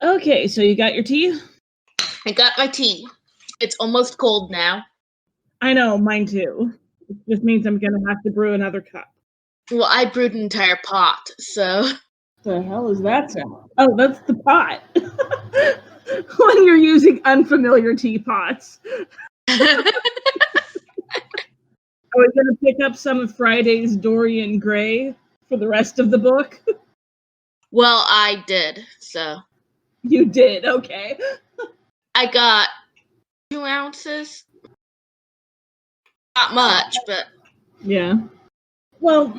Okay, so you got your tea? I got my tea. It's almost cold now. I know, mine too. It just means I'm gonna have to brew another cup. Well, I brewed an entire pot, so... The hell is that sound? Oh, that's the pot. When you're using unfamiliar teapots. Are we gonna pick up some of Friday's Dorian Gray for the rest of the book? Well, I did, so... You did, okay. I got 2 ounces. Not much, but... Yeah. Well,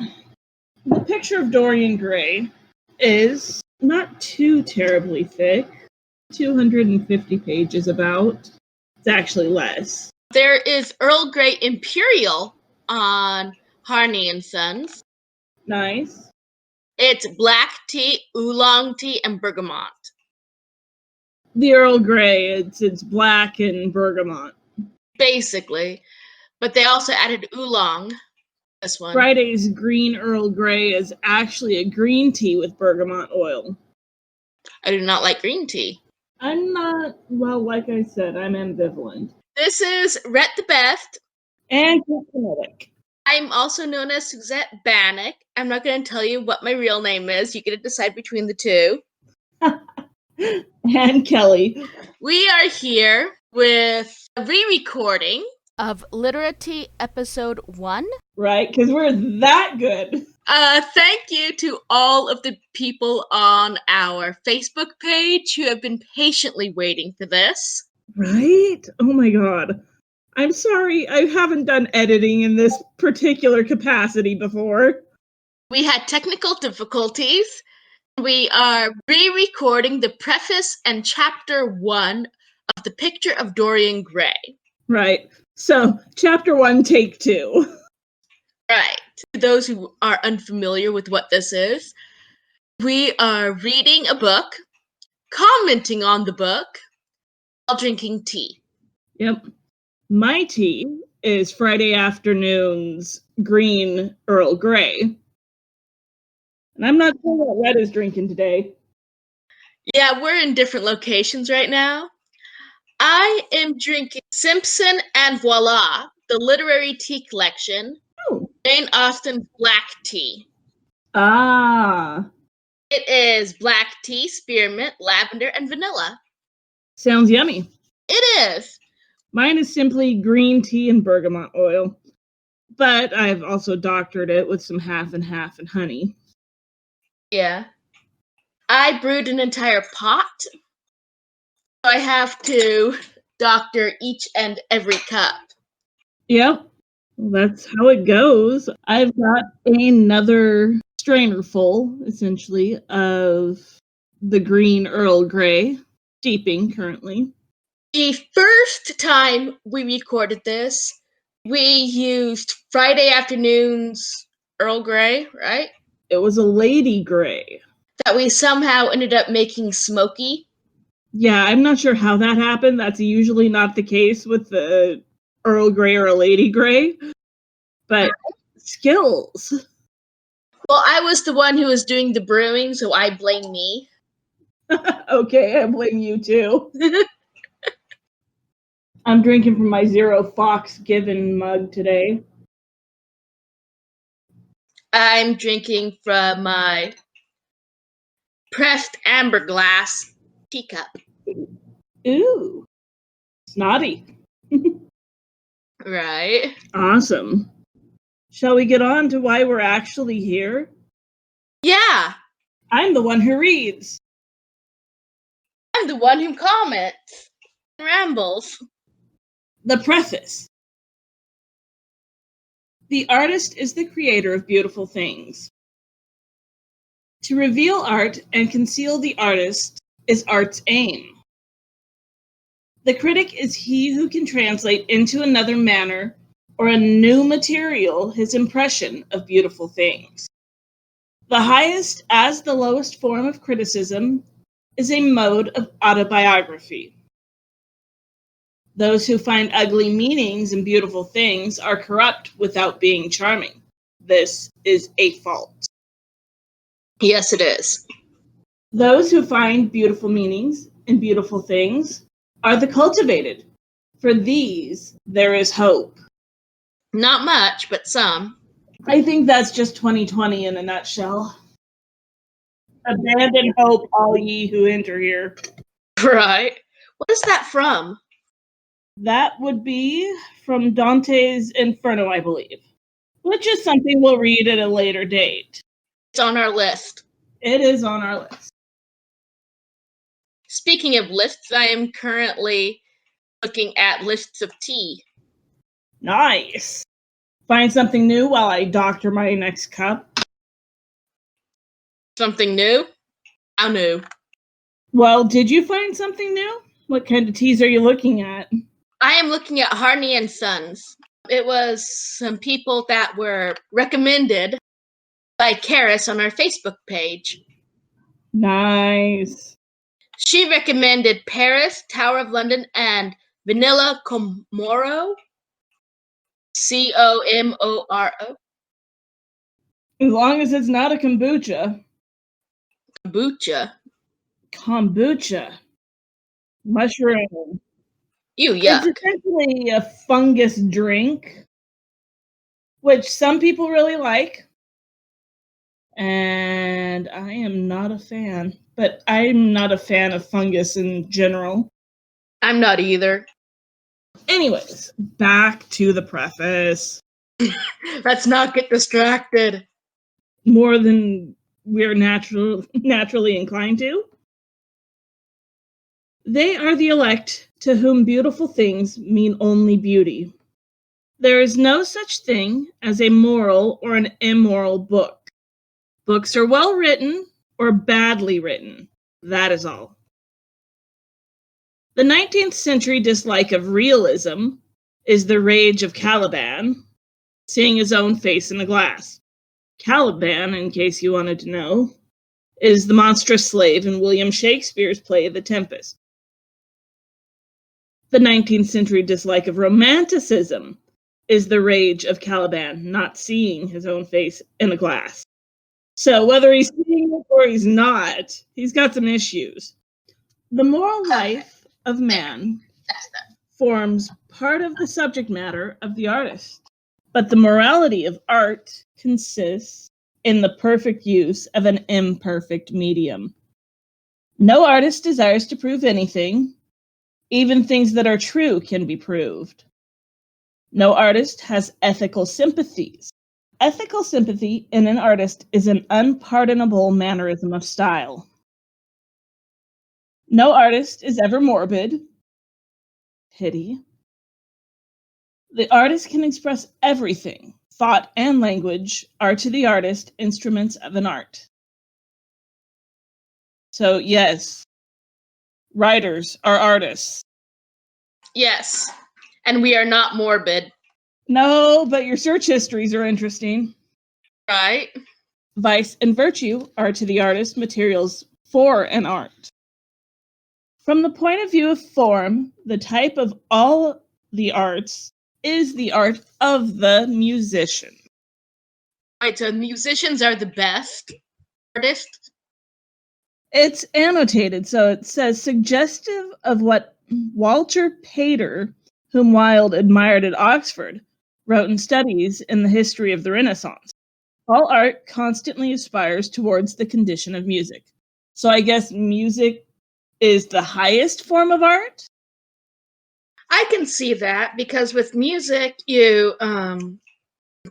the picture of Dorian Gray is not too terribly thick. 250 pages about. It's actually less. There is Earl Grey Imperial on Harney and Sons. Nice. It's black tea, oolong tea, and bergamot. The Earl Grey, it's black and bergamot. Basically. But they also added oolong. This one. Friday's green Earl Grey is actually a green tea with bergamot oil. I do not like green tea. I'm not, well, like I said, I'm ambivalent. This is Rettthebest and Kit Kinetic. I'm also known as Suzette Bannock. I'm not going to tell you what my real name is. You get to decide between the two. And Kelli. We are here with a re-recording of LiteraTea episode 1. Right, because we're that good. Thank you to all of the people on our Facebook page who have been patiently waiting for this. Right? Oh my god. I'm sorry, I haven't done editing in this particular capacity before. We had technical difficulties. We are re-recording the preface and chapter 1 of The Picture of Dorian Gray. Right. So, chapter 1, take 2. Right. To those who are unfamiliar with what this is, we are reading a book, commenting on the book, while drinking tea. Yep. My tea is Friday afternoon's green Earl Grey. And I'm not sure what Red is drinking today. Yeah, we're in different locations right now. I am drinking Simpson and Voila, the literary tea collection. Oh. Jane Austen's black tea. Ah. It is black tea, spearmint, lavender, and vanilla. Sounds yummy. It is. Mine is simply green tea and bergamot oil. But I've also doctored it with some half and half and honey. Yeah. I brewed an entire pot. So I have to doctor each and every cup. Yep. Well, that's how it goes. I've got another strainer full, essentially, of the green Earl Grey, steeping currently. The first time we recorded this, we used Friday afternoon's Earl Grey, right? It was a Lady Grey. That we somehow ended up making smoky. Yeah, I'm not sure how that happened. That's usually not the case with the Earl Grey or a Lady Grey. But skills. Well, I was the one who was doing the brewing, so I blame me. Okay, I blame you too. I'm drinking from my Zero Fox Given mug today. I'm drinking from my pressed amber glass teacup. Ooh. Snotty. Right. Awesome. Shall we get on to why we're actually here? Yeah. I'm the one who reads. I'm the one who comments and rambles. The preface. The artist is the creator of beautiful things. To reveal art and conceal the artist is art's aim. The critic is he who can translate into another manner or a new material his impression of beautiful things. The highest as the lowest form of criticism is a mode of autobiography. Those who find ugly meanings in beautiful things are corrupt without being charming. This is a fault. Yes, it is. Those who find beautiful meanings in beautiful things are the cultivated. For these, there is hope. Not much, but some. I think that's just 2020 in a nutshell. Abandon hope, all ye who enter here. Right. What is that from? That would be from Dante's Inferno, I believe, which is something we'll read at a later date. It's on our list. It is on our list. Speaking of lists, I am currently looking at lists of tea. Nice. Find something new while I doctor my next cup. Something new? How new? Well, did you find something new? What kind of teas are you looking at? I am looking at Harney and Sons. It was some people that were recommended by Karis on our Facebook page. Nice. She recommended Paris, Tower of London, and Vanilla Comoro. Comoro. As long as it's not a kombucha. Kombucha. Kombucha. Mushroom. Ew, yuck. It's essentially a fungus drink, which some people really like. And I am not a fan. But I'm not a fan of fungus in general. I'm not either. Anyways, back to the preface. Let's not get distracted. More than we're naturally inclined to. They are the elect to whom beautiful things mean only beauty. There is no such thing as a moral or an immoral book. Books are well written or badly written. That is all. The 19th century dislike of realism is the rage of Caliban, seeing his own face in the glass. Caliban, in case you wanted to know, is the monstrous slave in William Shakespeare's play The Tempest. The 19th century dislike of romanticism is the rage of Caliban not seeing his own face in a glass. So whether he's seeing it or he's not, he's got some issues. The moral life of man forms part of the subject matter of the artist, but the morality of art consists in the perfect use of an imperfect medium. No artist desires to prove anything. Even things that are true can be proved. No artist has ethical sympathies. Ethical sympathy in an artist is an unpardonable mannerism of style. No artist is ever morbid. Pity. The artist can express everything. Thought and language are to the artist instruments of an art. So yes, writers are artists. Yes, and we are not morbid. No, but your search histories are interesting. Right? Vice and virtue are to the artist materials for an art. From the point of view of form, the type of all the arts is the art of the musician. Right, so musicians are the best artists. It's annotated, so it says suggestive of what Walter Pater, whom Wilde admired at Oxford, wrote in Studies in the History of the Renaissance. All art constantly aspires towards the condition of music. So I guess music is the highest form of art? I can see that because with music, you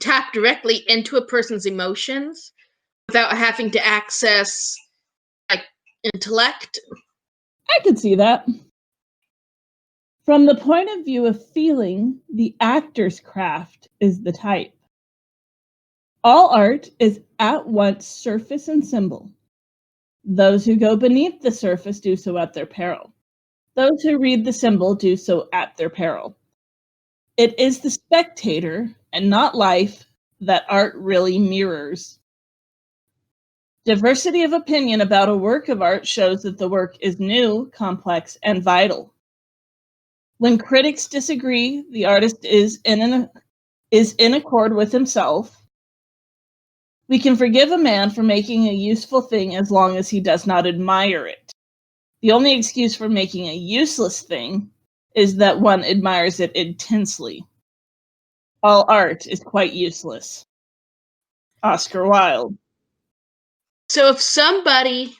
tap directly into a person's emotions without having to access like intellect. I could see that. From the point of view of feeling, the actor's craft is the type. All art is at once surface and symbol. Those who go beneath the surface do so at their peril. Those who read the symbol do so at their peril. It is the spectator and not life that art really mirrors. Diversity of opinion about a work of art shows that the work is new, complex, and vital. When critics disagree, the artist is in accord with himself. We can forgive a man for making a useful thing as long as he does not admire it. The only excuse for making a useless thing is that one admires it intensely. All art is quite useless. Oscar Wilde. So if somebody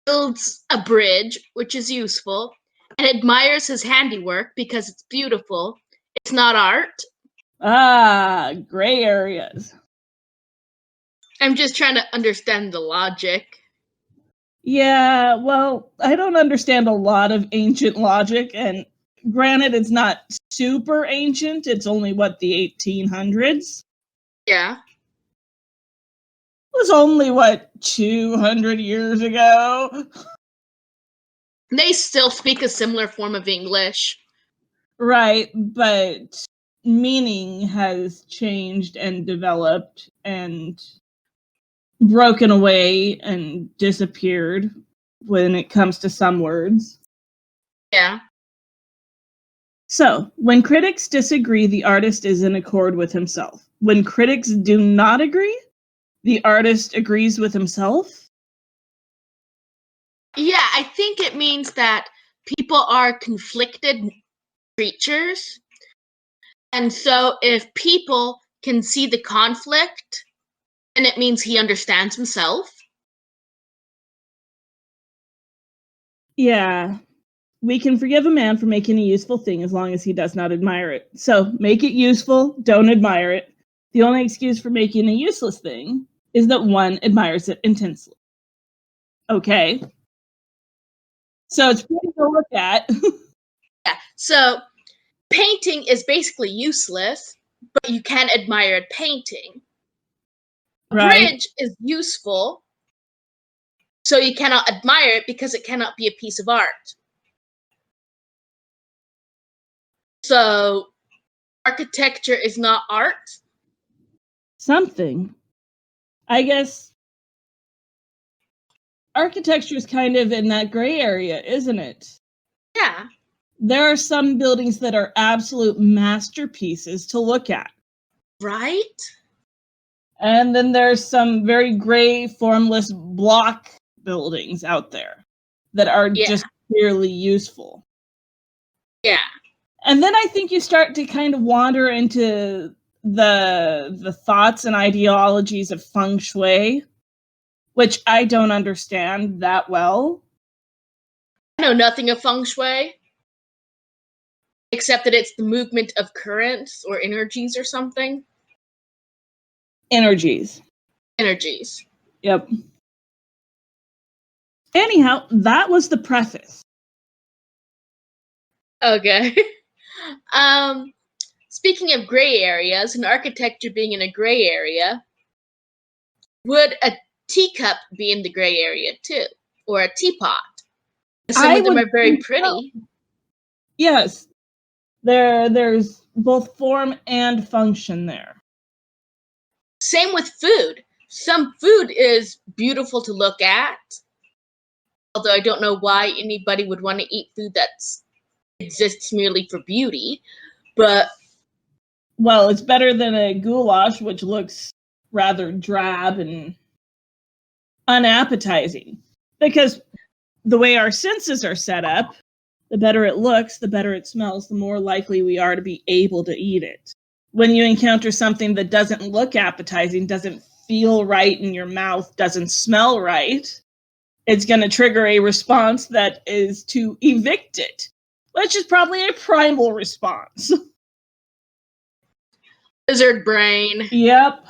builds a bridge, which is useful, and admires his handiwork because it's beautiful, it's not art. Ah, gray areas. I'm just trying to understand the logic. Yeah, well, I don't understand a lot of ancient logic, and granted, it's not super ancient. It's only, the 1800s? Yeah. It was only, 200 years ago? They still speak a similar form of English. Right, but meaning has changed and developed and broken away and disappeared when it comes to some words. Yeah. So, when critics disagree, the artist is in accord with himself. When critics do not agree, the artist agrees with himself. Yeah, I think it means that people are conflicted creatures. And so if people can see the conflict, then it means he understands himself. Yeah. We can forgive a man for making a useful thing as long as he does not admire it. So, make it useful, don't admire it. The only excuse for making a useless thing is that one admires it intensely. Okay. So, it's pretty to look at. Yeah. So painting is basically useless, but you can admire a painting. A Right. bridge is useful, so you cannot admire it because it cannot be a piece of art. So architecture is not art? Something. I guess architecture is kind of in that gray area, isn't it? Yeah. There are some buildings that are absolute masterpieces to look at. Right? And then there's some very gray, formless block buildings out there that are just clearly useful. Yeah. And then I think you start to kind of wander into the thoughts and ideologies of feng shui, which I don't understand that well. I know nothing of feng shui, except that it's the movement of currents or energies or something. Energies. Yep. Anyhow, that was the preface. Okay. Speaking of gray areas and architecture being in a gray area, would a teacup be in the gray area too? Or a teapot? Some of them are very pretty. Yes. There's both form and function there. Same with food. Some food is beautiful to look at, although I don't know why anybody would want to eat food that exists merely for beauty, but... Well, it's better than a goulash, which looks rather drab and unappetizing. Because the way our senses are set up, the better it looks, the better it smells, the more likely we are to be able to eat it. When you encounter something that doesn't look appetizing, doesn't feel right in your mouth, doesn't smell right, it's going to trigger a response that is to evict it, which is probably a primal response. Lizard brain. Yep.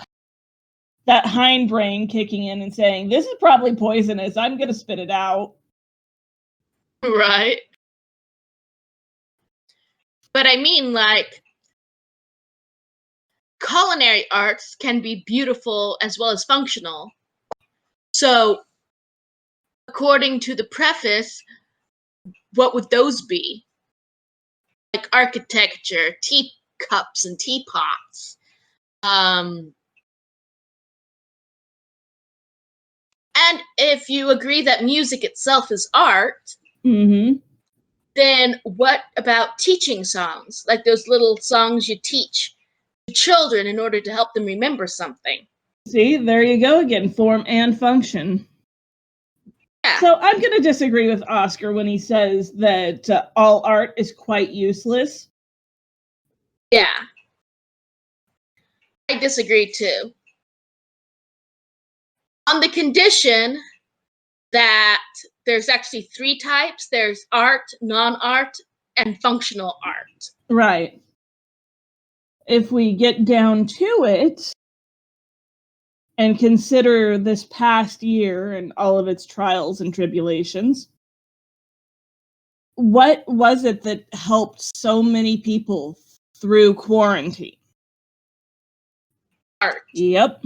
That hindbrain kicking in and saying, this is probably poisonous, I'm going to spit it out. Right. But I mean, like, culinary arts can be beautiful as well as functional. So, according to the preface, what would those be? Like architecture, teacups and teapots. And if you agree that music itself is art, then what about teaching songs? Like those little songs you teach children in order to help them remember something. See, there you go again, form and function. Yeah. So I'm going to disagree with Oscar when he says that all art is quite useless. Yeah. I disagree too. On the condition that there's actually 3 types. There's art, non-art, and functional art. Right. If we get down to it and consider this past year and all of its trials and tribulations, what was it that helped so many people through quarantine? Art. Yep.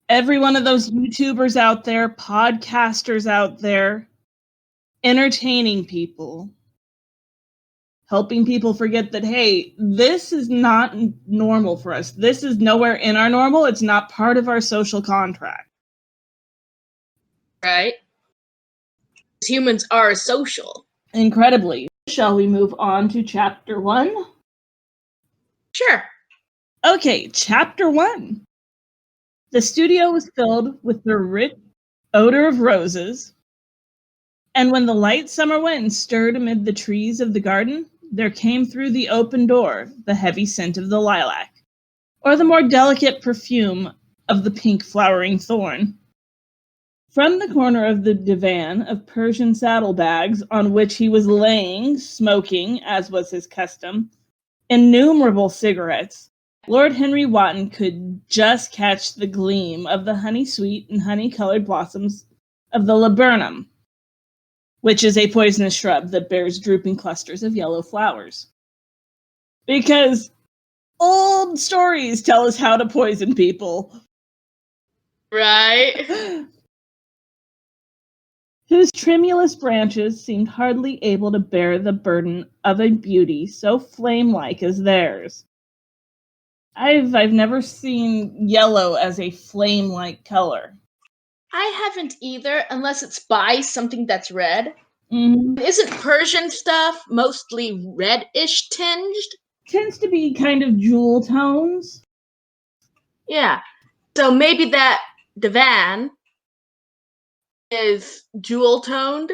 Every one of those YouTubers out there, podcasters out there, entertaining people, helping people forget that, hey, this is not normal for us. This is nowhere in our normal. It's not part of our social contract. Right? Humans are social. Incredibly. Shall we move on to chapter 1? Sure. Okay, chapter 1. The studio was filled with the rich odor of roses, and when the light summer wind stirred amid the trees of the garden, there came through the open door the heavy scent of the lilac, or the more delicate perfume of the pink flowering thorn. From the corner of the divan of Persian saddlebags on which he was laying, smoking, as was his custom, innumerable cigarettes, Lord Henry Wotton could just catch the gleam of the honey-sweet and honey-colored blossoms of the laburnum, which is a poisonous shrub that bears drooping clusters of yellow flowers. Because old stories tell us how to poison people. Right. Whose tremulous branches seemed hardly able to bear the burden of a beauty so flame-like as theirs. I've never seen yellow as a flame-like color. I haven't either, unless it's by something that's red. Mm-hmm. Isn't Persian stuff mostly reddish tinged? Tends to be kind of jewel tones. Yeah. So maybe that divan is jewel toned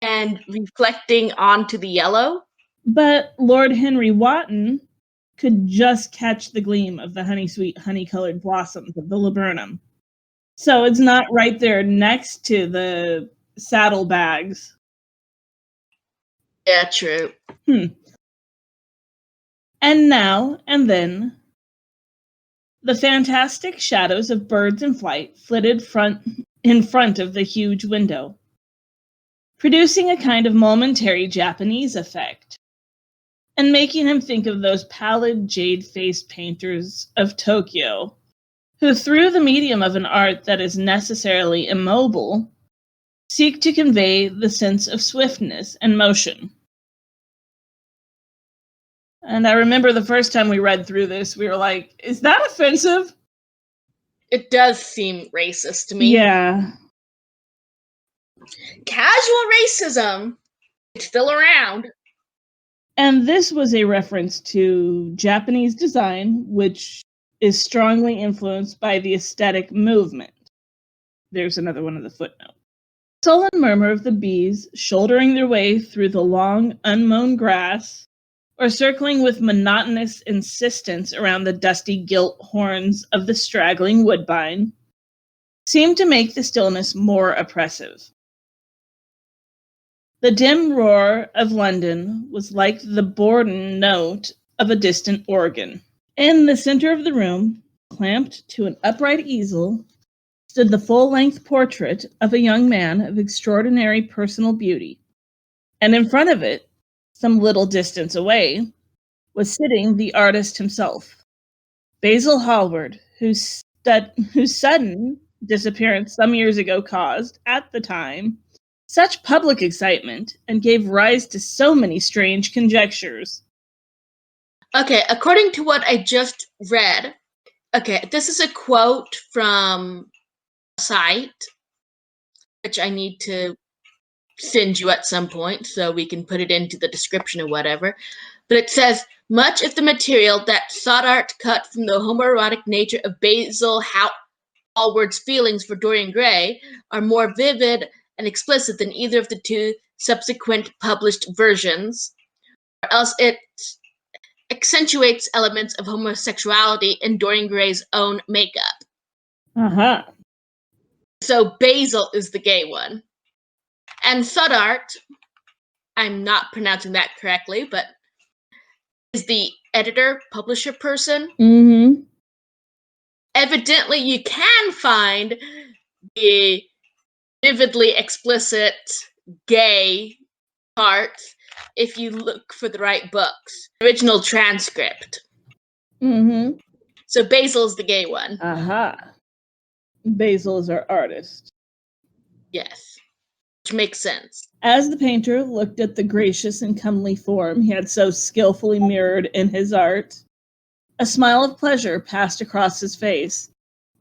and reflecting onto the yellow. But Lord Henry Wotton could just catch the gleam of the honey-sweet, honey-colored blossoms of the laburnum. So it's not right there next to the saddlebags. Yeah, true. And now and then, the fantastic shadows of birds in flight flitted in front of the huge window, producing a kind of momentary Japanese effect, and making him think of those pallid, jade-faced painters of Tokyo, who, through the medium of an art that is necessarily immobile, seek to convey the sense of swiftness and motion. And I remember the first time we read through this, we were like, is that offensive? It does seem racist to me. Yeah. Casual racism. It's still around. And this was a reference to Japanese design, which is strongly influenced by the aesthetic movement. There's another one of the footnotes. Sullen murmur of the bees shouldering their way through the long, unmown grass, or circling with monotonous insistence around the dusty gilt horns of the straggling woodbine, seemed to make the stillness more oppressive. The dim roar of London was like the bourdon note of a distant organ. In the center of the room, clamped to an upright easel, stood the full-length portrait of a young man of extraordinary personal beauty, and in front of it, some little distance away, was sitting the artist himself, Basil Hallward, whose sudden disappearance some years ago caused, at the time, such public excitement and gave rise to so many strange conjectures. Okay, according to what I just read, this is a quote from a site, which I need to send you at some point so we can put it into the description or whatever. But it says, much of the material that Stoddart cut from the homoerotic nature of Basil Hallward's feelings for Dorian Gray are more vivid and explicit than either of the two subsequent published versions, or else it accentuates elements of homosexuality in Dorian Gray's own makeup. Uh-huh. So Basil is the gay one. And Stoddart, I'm not pronouncing that correctly, but is the editor, publisher person. Mm-hmm. Evidently, you can find the vividly explicit gay parts if you look for the right books. Original transcript. Mm-hmm. So Basil's the gay one. Aha. Basil is our artist. Yes. Which makes sense. As the painter looked at the gracious and comely form he had so skillfully mirrored in his art, a smile of pleasure passed across his face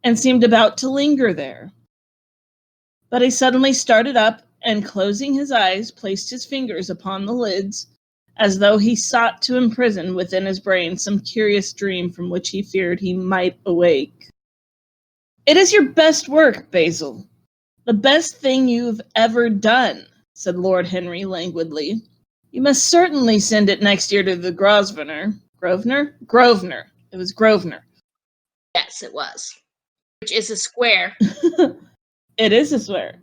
and seemed about to linger there. But he suddenly started up and, closing his eyes, placed his fingers upon the lids as though he sought to imprison within his brain some curious dream from which he feared he might awake. "It is your best work, Basil. The best thing you've ever done," said Lord Henry languidly. "You must certainly send it next year to the Grosvenor." Grosvenor? Grosvenor. It was Grosvenor. Yes, it was. Which is a square. It is a swear.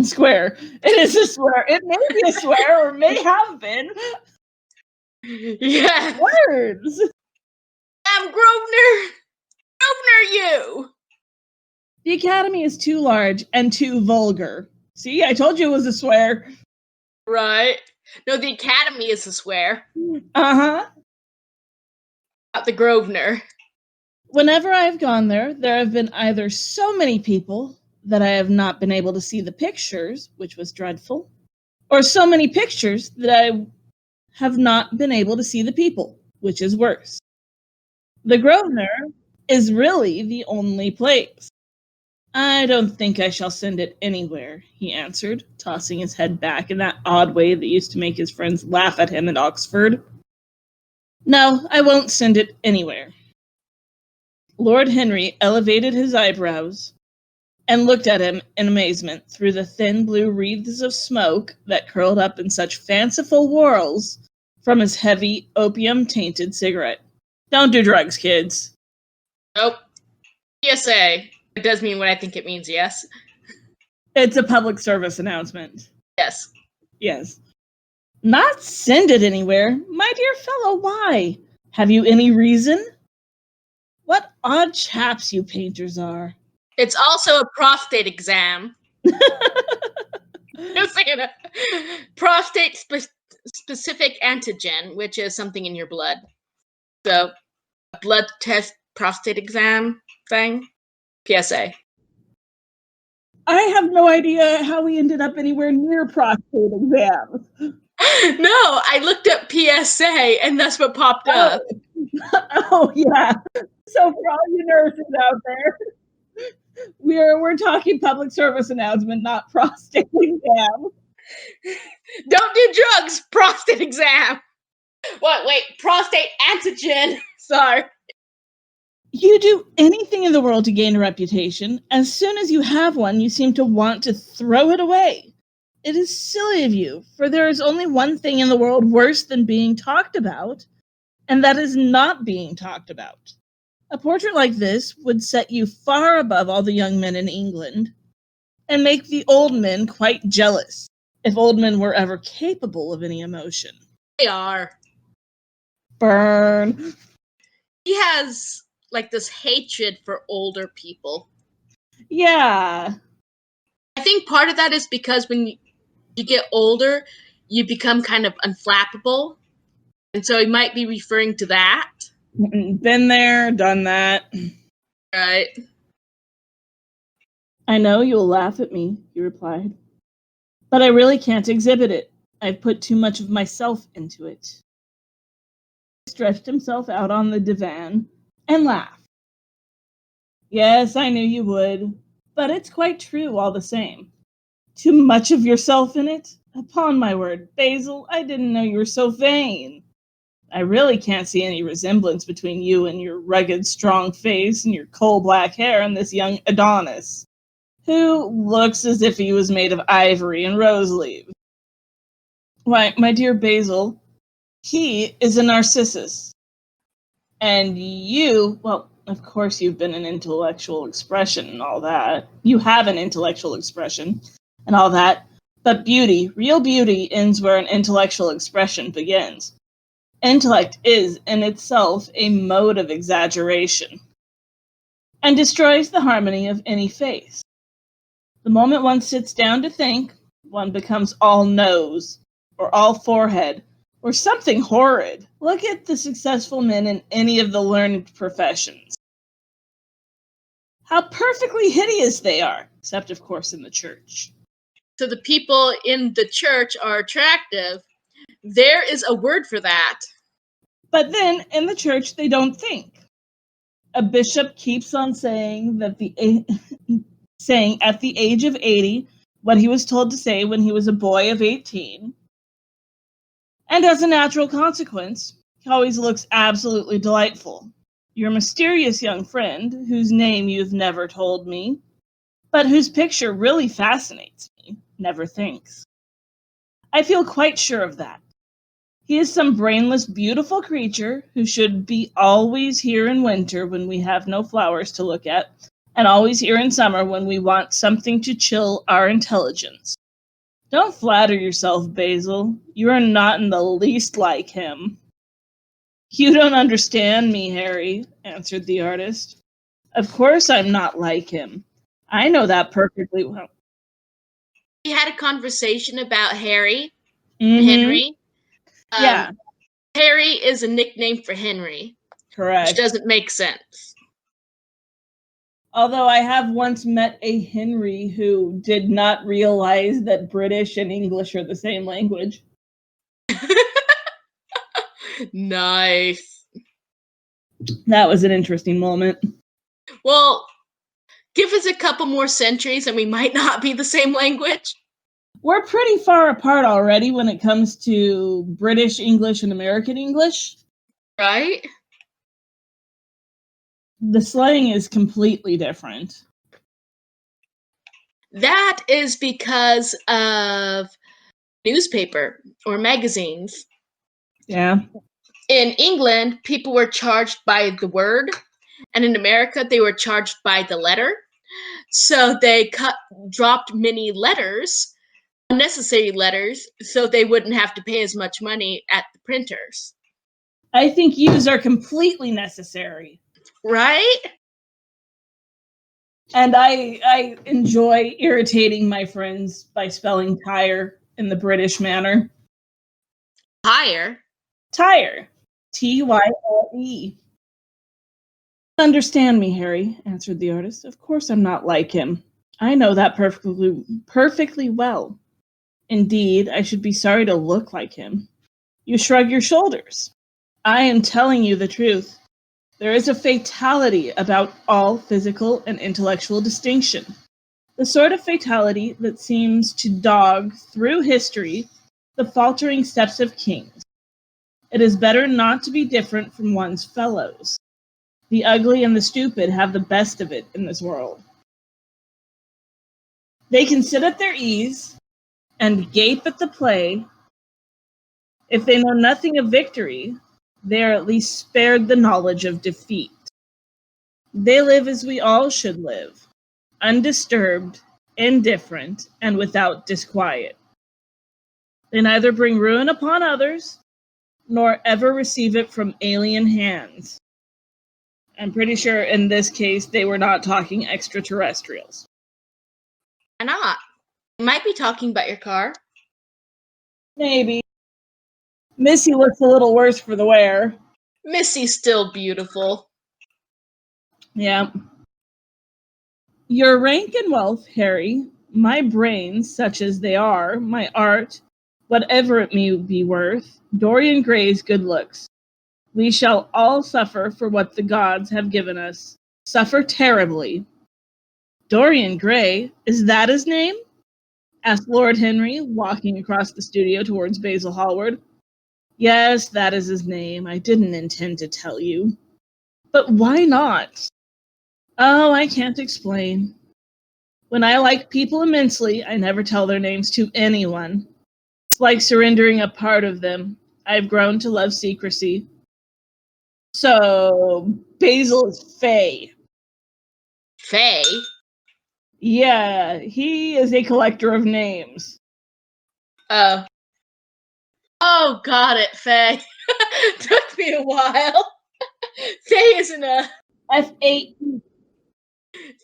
Square. It is a swear. It may be a swear or may have been. Yeah. Words. I'm Grosvenor. Grosvenor you. The Academy is too large and too vulgar. See, I told you it was a swear. Right. No, the Academy is a swear. Uh-huh. Not the Grosvenor. Whenever I've gone there, there have been either so many people that I have not been able to see the pictures, which was dreadful, or so many pictures that I have not been able to see the people, which is worse. The Grosvenor is really the only place. "I don't think I shall send it anywhere," he answered, tossing his head back in that odd way that used to make his friends laugh at him at Oxford. "No, I won't send it anywhere." Lord Henry elevated his eyebrows and looked at him in amazement through the thin blue wreaths of smoke that curled up in such fanciful whorls from his heavy, opium-tainted cigarette. "Don't do drugs, kids." Nope. PSA. It does mean what I think it means, yes. It's a public service announcement. Yes. Yes. "Not send it anywhere? My dear fellow, why? Have you any reason? What odd chaps you painters are." It's also a prostate exam. Just saying a prostate specific antigen, which is something in your blood. So, a blood test prostate exam thing. PSA. I have no idea how we ended up anywhere near prostate exams. No, I looked up PSA and that's what popped up. Oh, yeah. So for all you nurses out there, we're talking public service announcement, not prostate exam. Don't do drugs, prostate exam. What, wait, prostate antigen. Sorry. You do anything in the world to gain a reputation. As soon as you have one, you seem to want to throw it away. It is silly of you, for there is only one thing in the world worse than being talked about, and that is not being talked about. A portrait like this would set you far above all the young men in England, and make the old men quite jealous, if old men were ever capable of any emotion. They are. Burn. He has, like, this hatred for older people. Yeah. I think part of that is because when you get older, you become kind of unflappable. And so he might be referring to that. Been there, done that. Right. "I know you'll laugh at me," he replied, "but I really can't exhibit it. I've put too much of myself into it." He stretched himself out on the divan and laughed. "Yes, I knew you would, but it's quite true all the same. Too much of yourself in it? Upon my word, Basil, I didn't know you were so vain." I really can't see any resemblance between you and your rugged, strong face and your coal-black hair and this young Adonis, who looks as if he was made of ivory and rose leaves. Why, my dear Basil, he is a Narcissus. And you, well, of course you've been an intellectual expression and all that. You have an intellectual expression and all that. But beauty, real beauty, ends where an intellectual expression begins. Intellect is, in itself, a mode of exaggeration and destroys the harmony of any face. The moment one sits down to think, one becomes all nose, or all forehead, or something horrid. Look at the successful men in any of the learned professions. How perfectly hideous they are, except, of course, in the church. So the people in the church are attractive. There is a word for that. But then, in the church, they don't think. A bishop keeps on saying that saying at the age of 80 what he was told to say when he was a boy of 18. And as a natural consequence, he always looks absolutely delightful. Your mysterious young friend, whose name you've never told me, but whose picture really fascinates me, never thinks. I feel quite sure of that. He is some brainless, beautiful creature who should be always here in winter when we have no flowers to look at, and always here in summer when we want something to chill our intelligence. Don't flatter yourself, Basil. You are not in the least like him. You don't understand me, Harry, answered the artist. Of course I'm not like him. I know that perfectly well. We had a conversation about Harry, Mm-hmm. Henry. Yeah. Harry is a nickname for Henry. Correct. Which doesn't make sense. Although I have once met a Henry who did not realize that British and English are the same language. Nice. That was an interesting moment. Well, give us a couple more centuries and we might not be the same language. We're pretty far apart already when it comes to British English and American English. Right? The slang is completely different. That is because of newspaper or magazines. Yeah. In England, people were charged by the word, and in America, they were charged by the letter. So they dropped many letters, unnecessary letters, so they wouldn't have to pay as much money at the printers. I think U's are completely necessary. Right? And I enjoy irritating my friends by spelling tire in the British manner. Tire? Tire. T-Y-R-E. Understand me, Harry, answered the artist. Of course I'm not like him. I know that perfectly well. Indeed, I should be sorry to look like him. You shrug your shoulders. I am telling you the truth. There is a fatality about all physical and intellectual distinction. The sort of fatality that seems to dog through history the faltering steps of kings. It is better not to be different from one's fellows. The ugly and the stupid have the best of it in this world. They can sit at their ease and gape at the play. If they know nothing of victory, they are at least spared the knowledge of defeat. They live as we all should live, undisturbed, indifferent, and without disquiet. They neither bring ruin upon others, nor ever receive it from alien hands. I'm pretty sure in this case they were not talking extraterrestrials. Why not? You might be talking about your car. Maybe. Missy looks a little worse for the wear. Missy's still beautiful. Yeah. Your rank and wealth, Harry, my brains, such as they are, my art, whatever it may be worth, Dorian Gray's good looks. We shall all suffer for what the gods have given us. Suffer terribly. Dorian Gray, is that his name? Asked Lord Henry, walking across the studio towards Basil Hallward. Yes, that is his name. I didn't intend to tell you. But why not? Oh, I can't explain. When I like people immensely, I never tell their names to anyone. It's like surrendering a part of them. I've grown to love secrecy. So, Basil is Faye. Faye? Yeah, he is a collector of names. Oh. Oh, got it, Faye. Took me a while. Faye isn't a... F-8.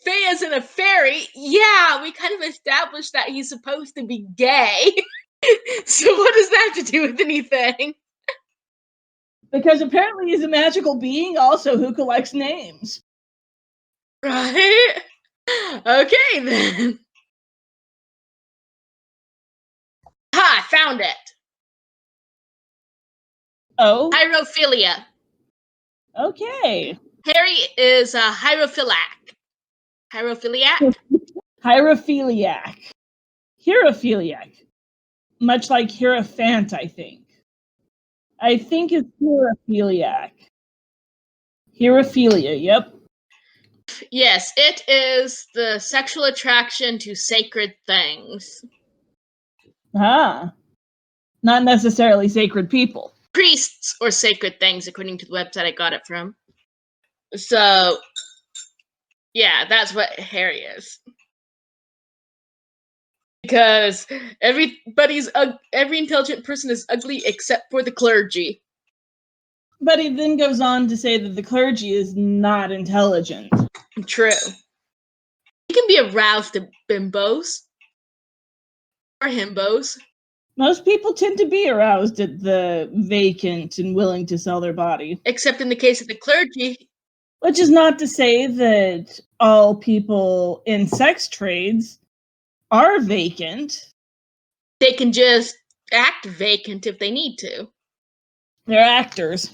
Faye isn't a fairy. Yeah, we kind of established that he's supposed to be gay. So what does that have to do with anything? Because apparently he's a magical being also who collects names. Right? Okay, then. Ha, I found it. Oh? Hierophilia. Okay. Harry is a hierophiliac. Hierophiliac? Hierophiliac. Hierophiliac. Much like Hierophant, I think. I think it's hierophiliac. Hierophilia, yep. Yes, it is the sexual attraction to sacred things. Ah. Not necessarily sacred people. Priests or sacred things, according to the website I got it from. So, yeah, that's what Harry is. Because every intelligent person is ugly except for the clergy. But he then goes on to say that the clergy is not intelligent. True. You can be aroused to bimbos. Or himbos. Most people tend to be aroused at the vacant and willing to sell their body. Except in the case of the clergy. Which is not to say that all people in sex trades are vacant. They can just act vacant if they need to. They're actors.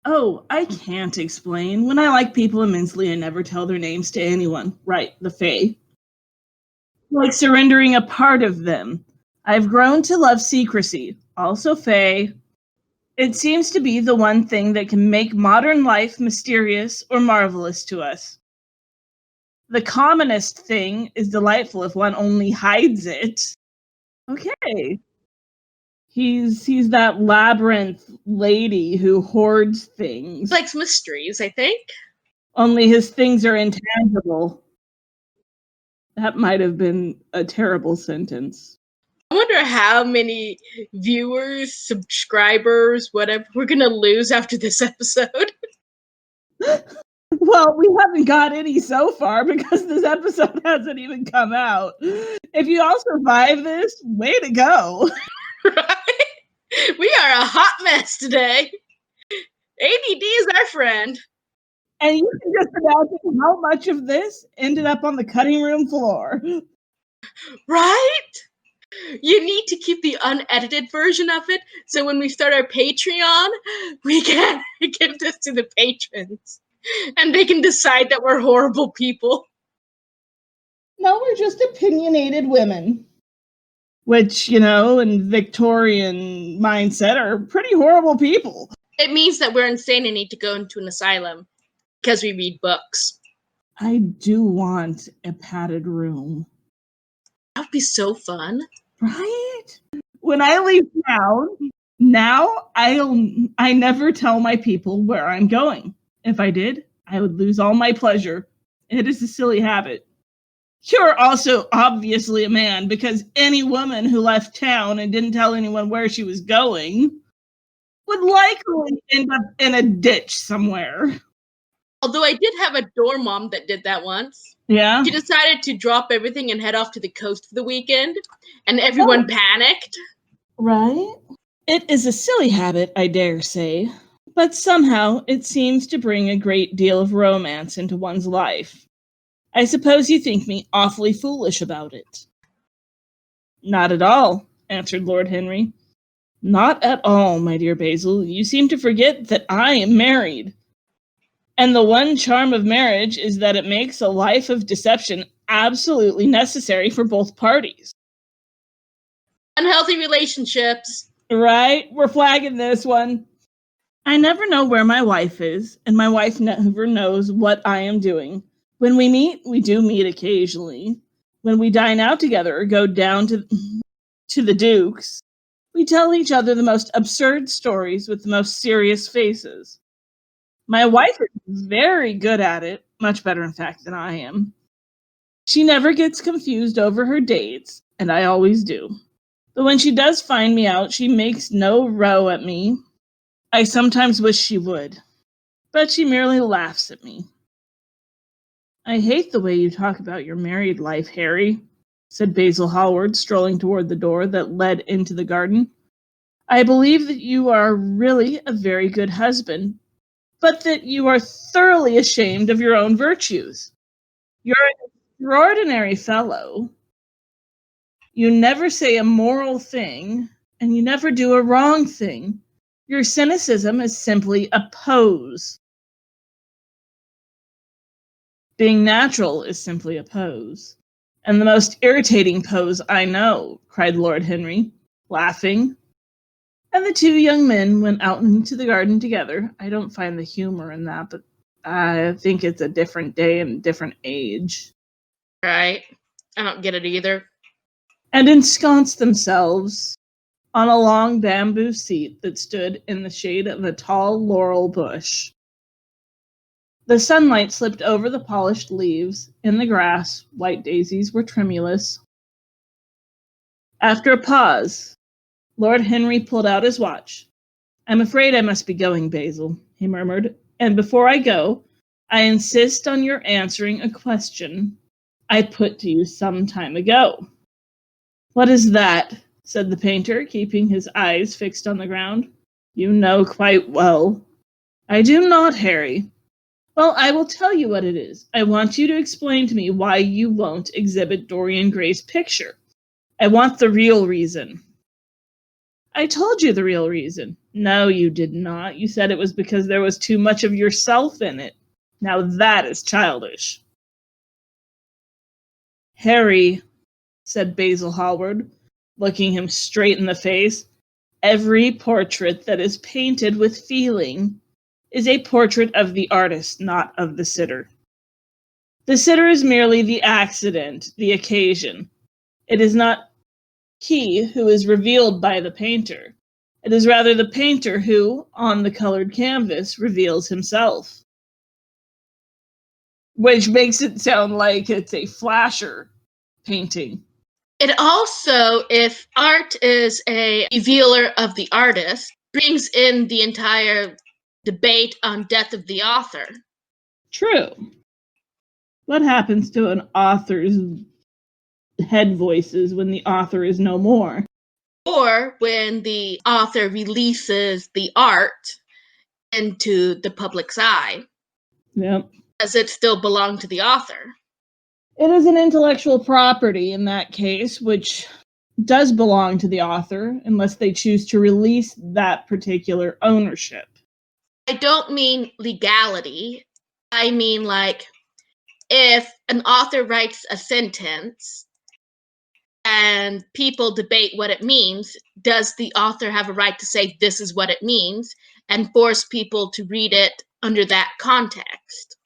Oh, I can't explain. When I like people immensely, I never tell their names to anyone. Right, the Fae. Like surrendering a part of them. I've grown to love secrecy. Also Fae. It seems to be the one thing that can make modern life mysterious or marvelous to us. The commonest thing is delightful if one only hides it. Okay. He's that labyrinth lady who hoards things. Likes mysteries, I think. Only his things are intangible. That might have been a terrible sentence. I wonder how many viewers, subscribers, whatever, we're going to lose after this episode. Well, we haven't got any so far because this episode hasn't even come out. If you all survive this, way to go. Right? We are a hot mess today. ADD is our friend. And you can just imagine how much of this ended up on the cutting room floor. Right? You need to keep the unedited version of it, so when we start our Patreon, we can give this to the patrons. And they can decide that we're horrible people. No, we're just opinionated women. Which, in Victorian mindset are pretty horrible people. It means that we're insane and need to go into an asylum because we read books. I do want a padded room. That would be so fun. Right? When I leave town, now I never tell my people where I'm going. If I did, I would lose all my pleasure. It is a silly habit. You're also obviously a man, because any woman who left town and didn't tell anyone where she was going would likely end up in a ditch somewhere. Although I did have a dorm mom that did that once. Yeah? She decided to drop everything and head off to the coast for the weekend, and everyone panicked. Right? It is a silly habit, I dare say, but somehow it seems to bring a great deal of romance into one's life. I suppose you think me awfully foolish about it. Not at all, answered Lord Henry. Not at all, my dear Basil. You seem to forget that I am married. And the one charm of marriage is that it makes a life of deception absolutely necessary for both parties. Unhealthy relationships. Right? We're flagging this one. I never know where my wife is, and my wife never knows what I am doing. When we meet, we do meet occasionally. When we dine out together or go down to the Duke's, we tell each other the most absurd stories with the most serious faces. My wife is very good at it, much better, in fact, than I am. She never gets confused over her dates, and I always do. But when she does find me out, she makes no row at me. I sometimes wish she would, but she merely laughs at me. I hate the way you talk about your married life, Harry, said Basil Hallward, strolling toward the door that led into the garden. I believe that you are really a very good husband, but that you are thoroughly ashamed of your own virtues. You're an extraordinary fellow. You never say a moral thing, and you never do a wrong thing. Your cynicism is simply a pose. Being natural is simply a pose. And the most irritating pose I know, cried Lord Henry, laughing. And the two young men went out into the garden together. I don't find the humor in that, but I think it's a different day and a different age. Right. I don't get it either. And ensconced themselves on a long bamboo seat that stood in the shade of a tall laurel bush. The sunlight slipped over the polished leaves. In the grass, white daisies were tremulous. After a pause, Lord Henry pulled out his watch. I'm afraid I must be going, Basil, he murmured. And before I go, I insist on your answering a question I put to you some time ago. What is that? Said the painter, keeping his eyes fixed on the ground. You know quite well. I do not, Harry. Well, I will tell you what it is. I want you to explain to me why you won't exhibit Dorian Gray's picture. I want the real reason. I told you the real reason. No, you did not. You said it was because there was too much of yourself in it. Now that is childish. Harry, said Basil Hallward, looking him straight in the face, every portrait that is painted with feeling is a portrait of the artist, not of the sitter. The sitter is merely the accident, the occasion. It is not he who is revealed by the painter. It is rather the painter who, on the colored canvas, reveals himself. Which makes it sound like it's a flasher painting. It also, if art is a revealer of the artist, brings in the entire debate on death of the author. True. What happens to an author's head voices when the author is no more? Or when the author releases the art into the public's eye. Yep. Does it still belong to the author? It is an intellectual property in that case, which does belong to the author unless they choose to release that particular ownership. I don't mean legality. I mean, like, if an author writes a sentence and people debate what it means, does the author have a right to say this is what it means and force people to read it under that context?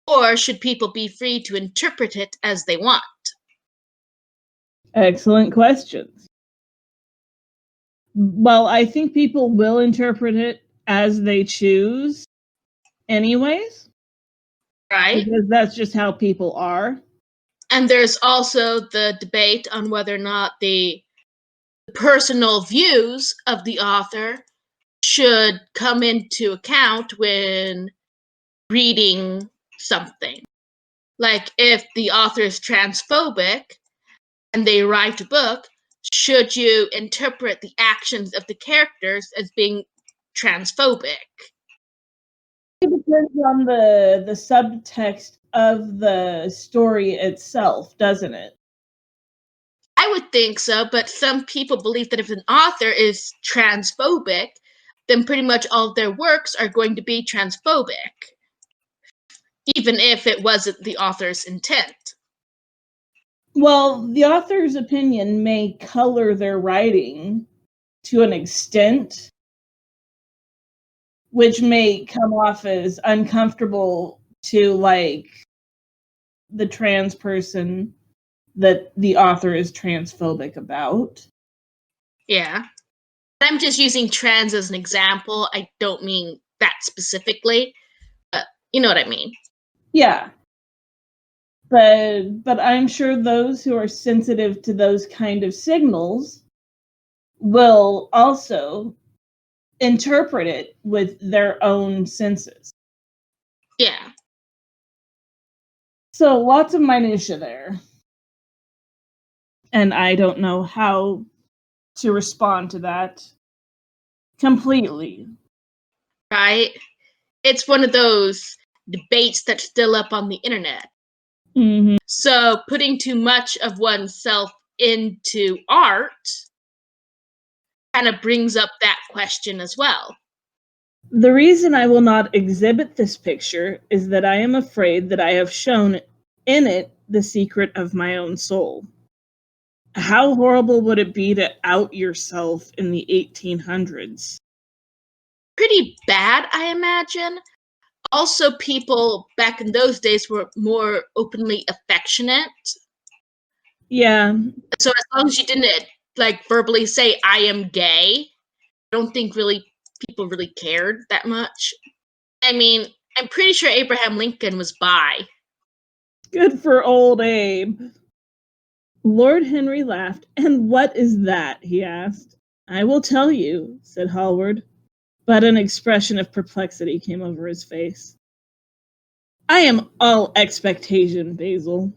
Or should people be free to interpret it as they want? Excellent questions. Well, I think people will interpret it as they choose anyways. Right. Because that's just how people are. And there's also the debate on whether or not the personal views of the author should come into account when reading something. Like if the author is transphobic and they write a book, should you interpret the actions of the characters as being transphobic? It depends on the subtext of the story itself, doesn't it? I would think so, but some people believe that if an author is transphobic, then pretty much all of their works are going to be transphobic, even if it wasn't the author's intent. Well, the author's opinion may color their writing to an extent, which may come off as uncomfortable to like the trans person that the author is transphobic about. Yeah. I'm just using trans as an example. I don't mean that specifically, but you know what I mean. Yeah. But I'm sure those who are sensitive to those kind of signals will also interpret it with their own senses. Yeah. So lots of minutia there. And I don't know how to respond to that completely. Right? It's one of those debates that's still up on the internet. Mm-hmm. So putting too much of oneself into art kind of brings up that question as well. The reason I will not exhibit this picture is that I am afraid that I have shown in it the secret of my own soul. How horrible would it be to out yourself in the 1800s? Pretty bad, I imagine. Also, people back in those days were more openly affectionate. Yeah. So as long as you didn't like verbally say I am gay, I don't think really people really cared that much. I mean, I'm pretty sure Abraham Lincoln was bi. Good for old Abe. Lord Henry laughed. And what is that? He asked. I will tell you, said Hallward, but an expression of perplexity came over his face. I am all expectation, Basil,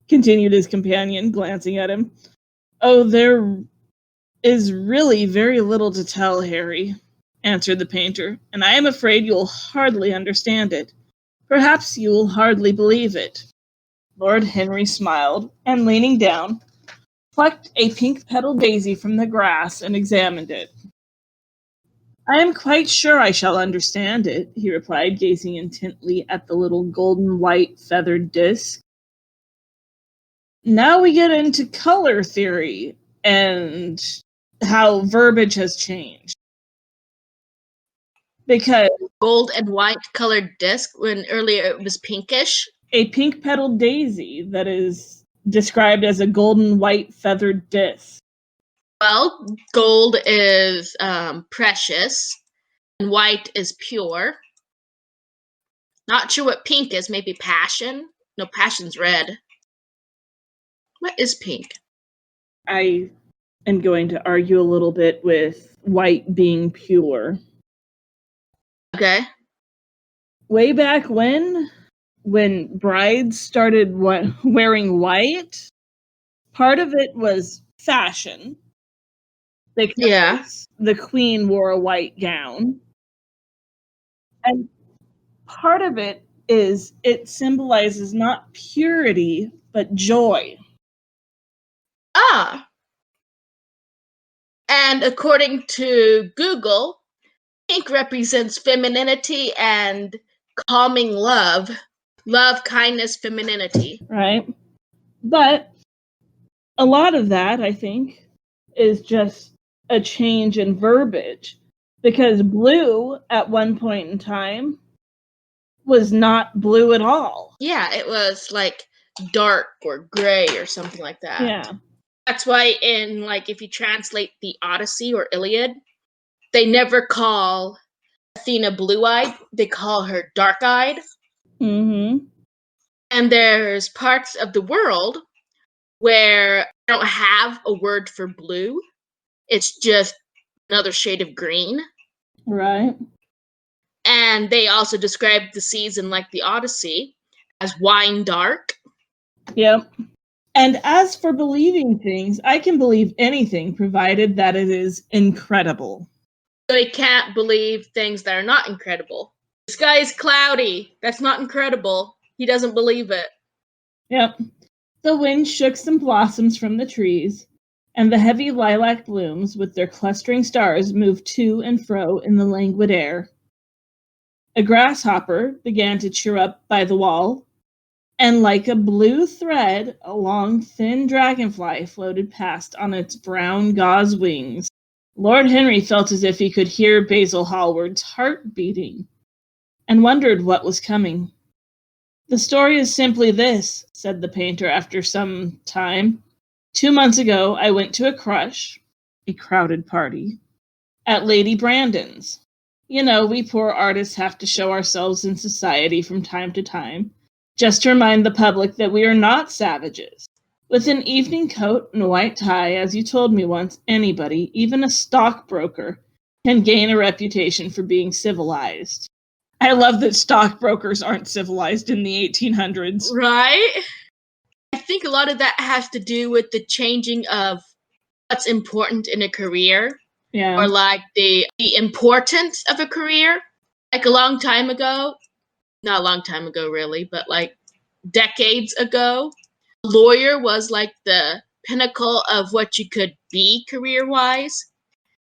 continued his companion, glancing at him. Oh, there is really very little to tell, Harry, answered the painter, and I am afraid you'll hardly understand it. Perhaps you will hardly believe it. Lord Henry smiled, and leaning down, plucked a pink-petaled daisy from the grass and examined it. I am quite sure I shall understand it, he replied, gazing intently at the little golden-white feathered disc. Now we get into color theory and how verbiage has changed. Because Gold and white colored disc when earlier it was pinkish. a pink-petaled daisy that is described as a golden white feathered disc. Well, gold is precious and white is pure. Not sure what pink is. Maybe passion? No, passion's red. What is pink? I am going to argue a little bit with white being pure. Okay. Way back when brides started wearing white, part of it was fashion. Because the queen wore a white gown. And part of it is it symbolizes not purity, but joy. Ah. And according to Google, pink represents femininity and calming love. Love, kindness, femininity. Right? But a lot of that, I think, is just a change in verbiage. Because blue, at one point in time, was not blue at all. Yeah, it was like dark or gray or something like that. Yeah. That's why in, like, if you translate the Odyssey or Iliad, they never call Athena blue-eyed. They call her dark-eyed. Mm-hmm. And there's parts of the world where I don't have a word for blue. It's just another shade of green. Right. And they also describe the seas in, like, the Odyssey as wine dark. Yep. And as for believing things, I can believe anything provided that it is incredible. So he can't believe things that are not incredible. The sky is cloudy. That's not incredible. He doesn't believe it. Yep. The wind shook some blossoms from the trees, and the heavy lilac blooms with their clustering stars moved to and fro in the languid air. A grasshopper began to cheer up by the wall, and like a blue thread, a long, thin dragonfly floated past on its brown gauze wings. Lord Henry felt as if he could hear Basil Hallward's heart beating and wondered what was coming. "The story is simply this," said the painter after some time. "2 months ago, I went to a crush, a crowded party, at Lady Brandon's. You know, we poor artists have to show ourselves in society from time to time, just to remind the public that we are not savages. With an evening coat and a white tie, as you told me once, anybody, even a stockbroker, can gain a reputation for being civilized." I love that stockbrokers aren't civilized in the 1800s. Right? I think a lot of that has to do with the changing of what's important in a career. Yeah. Or like the importance of a career. Like a long time ago, not a long time ago really, but like decades ago, a lawyer was like the pinnacle of what you could be career-wise.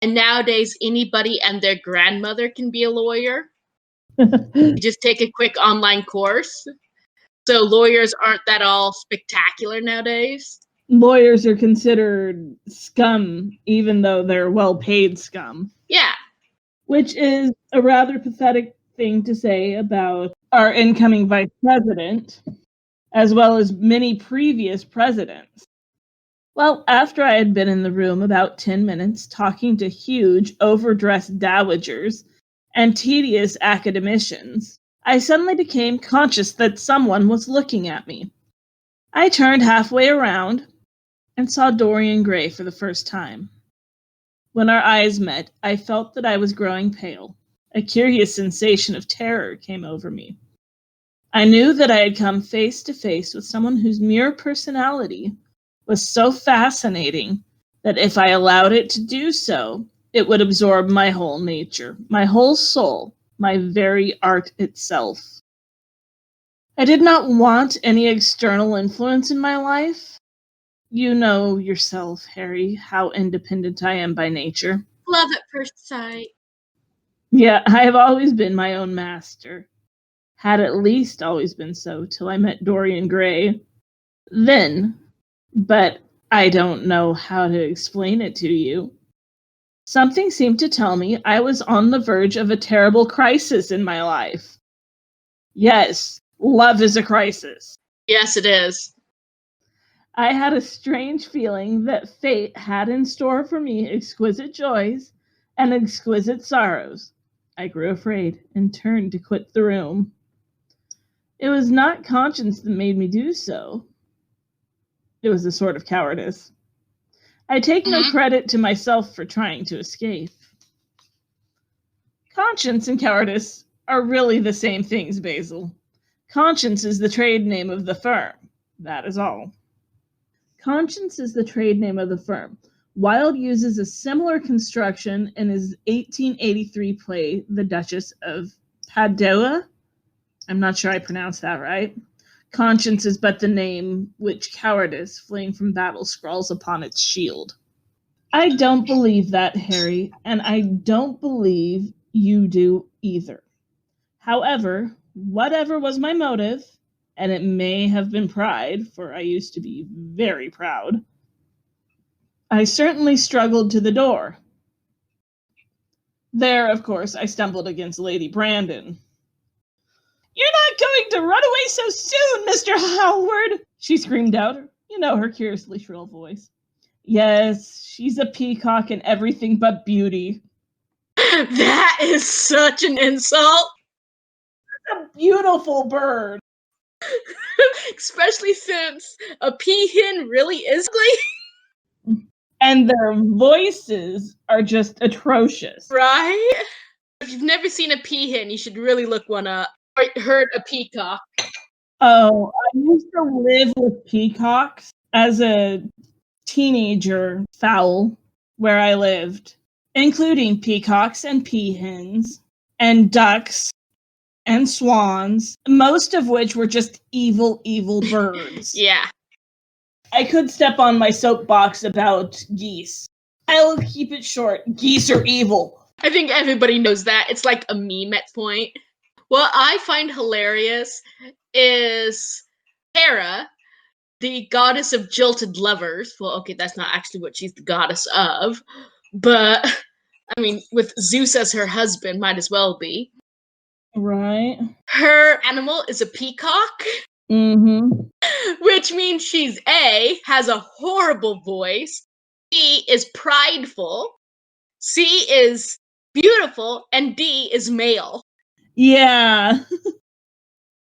And nowadays, anybody and their grandmother can be a lawyer. You just take a quick online course. So lawyers aren't that all spectacular nowadays. Lawyers are considered scum, even though they're well-paid scum. Yeah. Which is a rather pathetic thing to say about our incoming vice president, as well as many previous presidents. Well, after I had been in the room about 10 minutes talking to huge, overdressed dowagers and tedious academicians, I suddenly became conscious that someone was looking at me. I turned halfway around and saw Dorian Gray for the first time. When our eyes met, I felt that I was growing pale. A curious sensation of terror came over me. I knew that I had come face to face with someone whose mere personality was so fascinating that if I allowed it to do so, it would absorb my whole nature, my whole soul, my very art itself. I did not want any external influence in my life. You know yourself, Harry, how independent I am by nature. Love at first sight. Yeah, I have always been my own master. Had at least always been so till I met Dorian Gray. Then, but I don't know how to explain it to you. Something seemed to tell me I was on the verge of a terrible crisis in my life. Yes, love is a crisis. Yes, it is. I had a strange feeling that fate had in store for me exquisite joys and exquisite sorrows. I grew afraid and turned to quit the room. It was not conscience that made me do so. It was a sort of cowardice. I take no credit to myself for trying to escape. Conscience and cowardice are really the same things, Basil. Conscience is the trade name of the firm. That is all. Conscience is the trade name of the firm. Wilde uses a similar construction in his 1883 play, The Duchess of Padua. I'm not sure I pronounced that right. Conscience is but the name which cowardice, fleeing from battle, scrawls upon its shield. I don't believe that, Harry, and I don't believe you do either. However, whatever was my motive, and it may have been pride, for I used to be very proud, I certainly struggled to the door. There, of course, I stumbled against Lady Brandon. "You're not going to run away so soon, Mr. Hallward!" she screamed out, her curiously shrill voice. Yes, she's a peacock and everything but beauty. That is such an insult. A beautiful bird. Especially since a peahen really is ugly. And their voices are just atrocious. Right? If you've never seen a peahen, you should really look one up. Or heard a peacock. Oh, I used to live with peacocks as a teenager fowl where I lived, including peacocks and peahens and ducks and swans, most of which were just evil, evil birds. Yeah. I could step on my soapbox about geese. I'll keep it short. Geese are evil. I think everybody knows that. It's like a meme at point. What I find hilarious is Hera, the goddess of jilted lovers. Well, okay, that's not actually what she's the goddess of. But, I mean, with Zeus as her husband, might as well be. Right. Her animal is a peacock, Mm-hmm. which means she's A, has a horrible voice, B, is prideful, C is beautiful, and D is male. Yeah.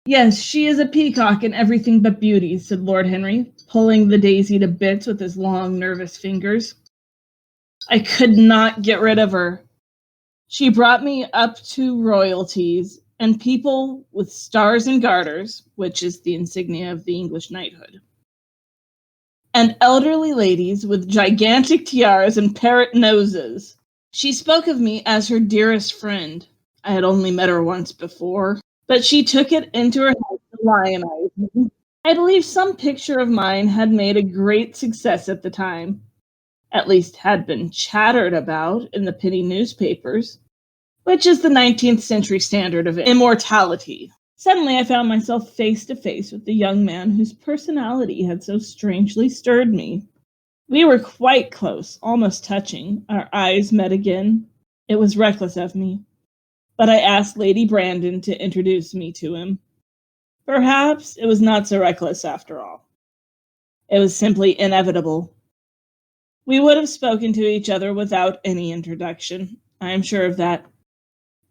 Yes, she is a peacock and everything but beauty, said Lord Henry, pulling the daisy to bits with his long, nervous fingers. I could not get rid of her. She brought me up to royalties and people with stars and garters, which is the insignia of the English knighthood, and elderly ladies with gigantic tiaras and parrot noses. She spoke of me as her dearest friend. I had only met her once before, but she took it into her head to lionize me. I believe some picture of mine had made a great success at the time, at least had been chattered about in the penny newspapers, which is the 19th century standard of immortality. Suddenly I found myself face to face with the young man whose personality had so strangely stirred me. We were quite close, almost touching. Our eyes met again. It was reckless of me, but I asked Lady Brandon to introduce me to him. Perhaps it was not so reckless after all. It was simply inevitable. We would have spoken to each other without any introduction. I am sure of that.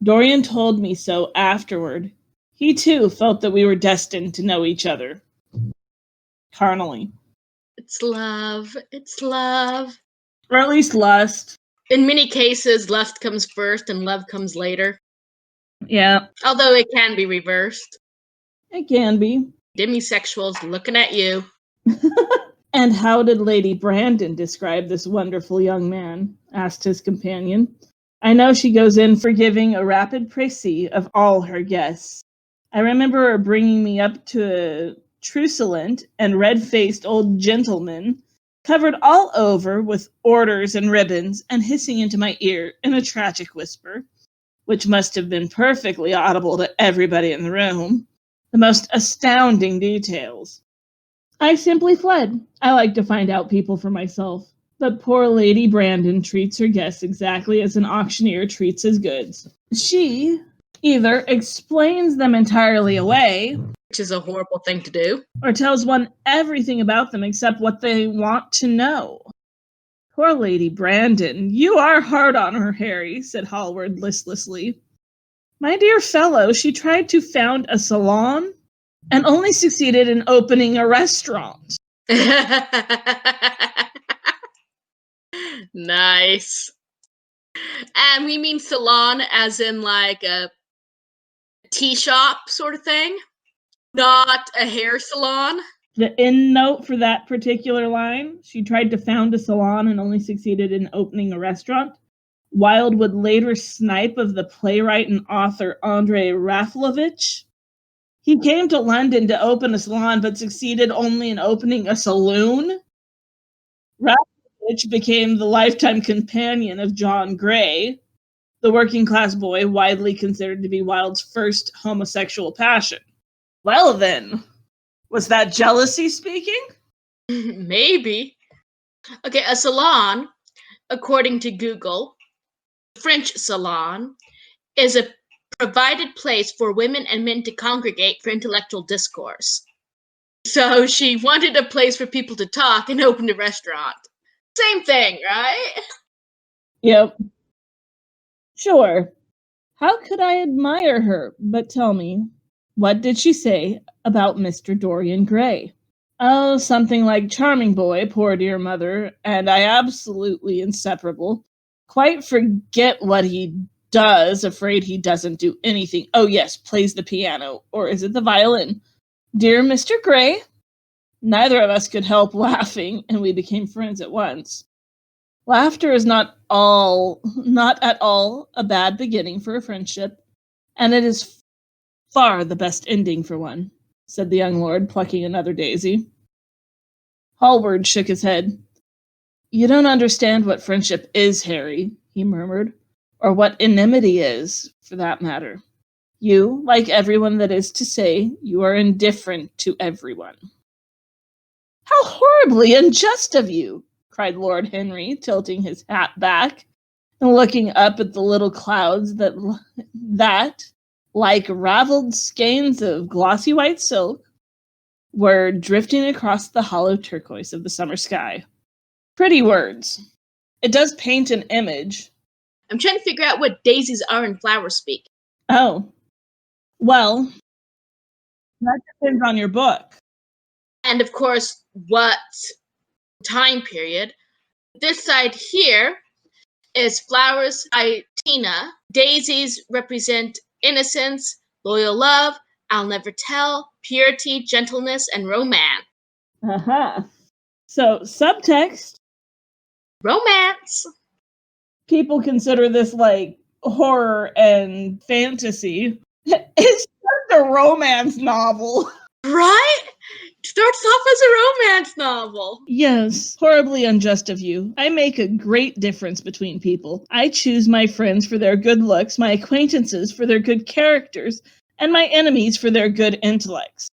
Dorian told me so afterward. He too felt that we were destined to know each other. Carnally. It's love. It's love. Or at least lust. In many cases, lust comes first and love comes later. Yeah. Although it can be reversed. It can be. Demisexuals looking at you. And how did Lady Brandon describe this wonderful young man? Asked his companion. I know she goes in for giving a rapid précis of all her guests. I remember her bringing me up to a truculent and red-faced old gentleman, covered all over with orders and ribbons, and hissing into my ear in a tragic whisper, which must have been perfectly audible to everybody in the room, the most astounding details. I simply fled. I like to find out people for myself. But poor Lady Brandon treats her guests exactly as an auctioneer treats his goods. She either explains them entirely away, Which is a horrible thing to do. or tells one everything about them except what they want to know. Poor Lady Brandon, you are hard on her, Harry, said Hallward listlessly. My dear fellow, she tried to found a salon and only succeeded in opening a restaurant. Nice. And we mean salon as in like a tea shop sort of thing, not a hair salon. The end note for that particular line, she tried to found a salon and only succeeded in opening a restaurant. Wilde would later snipe of the playwright and author Andrei Raflovich. He came to London to open a salon, but succeeded only in opening a saloon. Raflovich became the lifetime companion of John Gray, the working class boy widely considered to be Wilde's first homosexual passion. Well then, was that jealousy speaking? Maybe. Okay, a salon, according to Google, French salon, is a provided place for women and men to congregate for intellectual discourse. So she wanted a place for people to talk and opened a restaurant. Same thing, right? Yep. Sure. How could I admire her? But tell me, what did she say about Mr. Dorian Gray? Oh, something like charming boy, poor dear mother, and I absolutely inseparable. Quite forget what he does, afraid he doesn't do anything. Oh yes, plays the piano, or is it the violin? Dear Mr. Gray? Neither of us could help laughing, and we became friends at once. Laughter is not at all a bad beginning for a friendship, and it is far the best ending for one, said the young lord, plucking another daisy. Hallward shook his head. You don't understand what friendship is, Harry, he murmured, or what enmity is, for that matter. You, like everyone that is to say, you are indifferent to everyone. How horribly unjust of you, cried Lord Henry, tilting his hat back and looking up at the little clouds that, like raveled skeins of glossy white silk, were drifting across the hollow turquoise of the summer sky. Pretty words. It does paint an image. I'm trying to figure out what daisies are in flower speak. Oh. Well, that depends on your book. And of course, what time period. This side here is flowers by Tina. Daisies represent innocence, loyal love, I'll never tell, purity, gentleness, and romance. Uh-huh. So, subtext. Romance. People consider this like horror and fantasy. It's just a romance novel. Right? Starts off as a romance novel. Yes, horribly unjust of you. I make a great difference between people. I choose my friends for their good looks, my acquaintances for their good characters, and my enemies for their good intellects.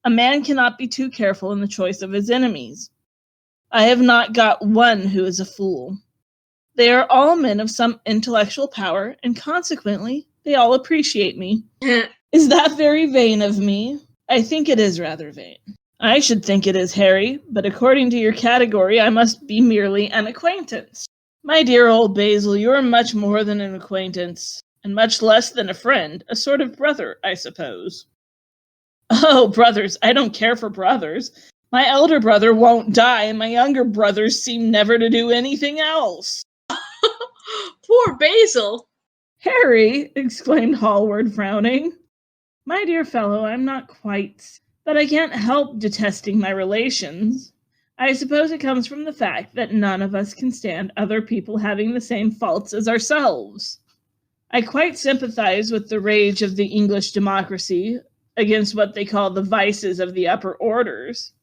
A man cannot be too careful in the choice of his enemies. I have not got one who is a fool. They are all men of some intellectual power, and consequently, they all appreciate me. Is that very vain of me? I think it is rather vain. I should think it is, Harry, but according to your category, I must be merely an acquaintance. My dear old Basil, you are much more than an acquaintance, and much less than a friend, a sort of brother, I suppose. Oh, brothers, I don't care for brothers. My elder brother won't die, and my younger brothers seem never to do anything else. Poor Basil. Harry, exclaimed Hallward, frowning. My dear fellow, I'm not quite... But I can't help detesting my relations. I suppose it comes from the fact that none of us can stand other people having the same faults as ourselves. I quite sympathize with the rage of the English democracy against what they call the vices of the upper orders.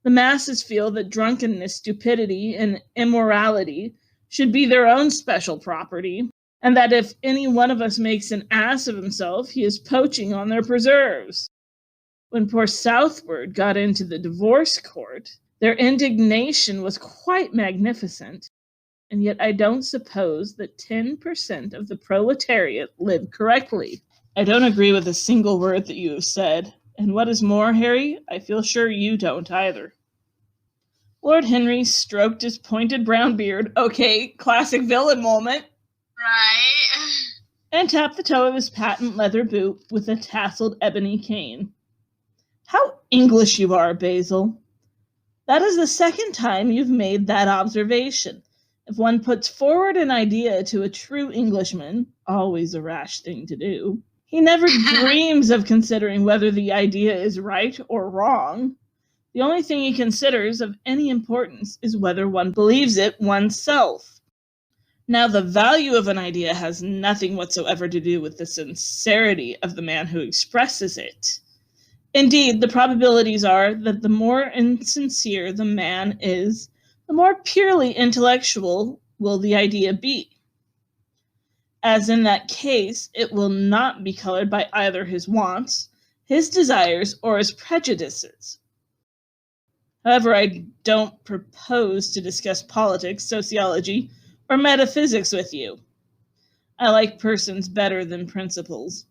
The masses feel that drunkenness, stupidity, and immorality should be their own special property, and that if any one of us makes an ass of himself, he is poaching on their preserves. When poor Southward got into the divorce court, their indignation was quite magnificent, and yet I don't suppose that 10% of the proletariat live correctly. I don't agree with a single word that you have said, and what is more, Harry, I feel sure you don't either. Lord Henry stroked his pointed brown beard, okay, classic villain moment, Right. and tapped the toe of his patent leather boot with a tasseled ebony cane. How English you are, Basil. That is the second time you've made that observation. If one puts forward an idea to a true Englishman, always a rash thing to do, he never dreams of considering whether the idea is right or wrong. The only thing he considers of any importance is whether one believes it oneself. Now, the value of an idea has nothing whatsoever to do with the sincerity of the man who expresses it. Indeed, the probabilities are that the more insincere the man is, the more purely intellectual will the idea be. As in that case, it will not be colored by either his wants, his desires, or his prejudices. However, I don't propose to discuss politics, sociology, or metaphysics with you. I like persons better than principles.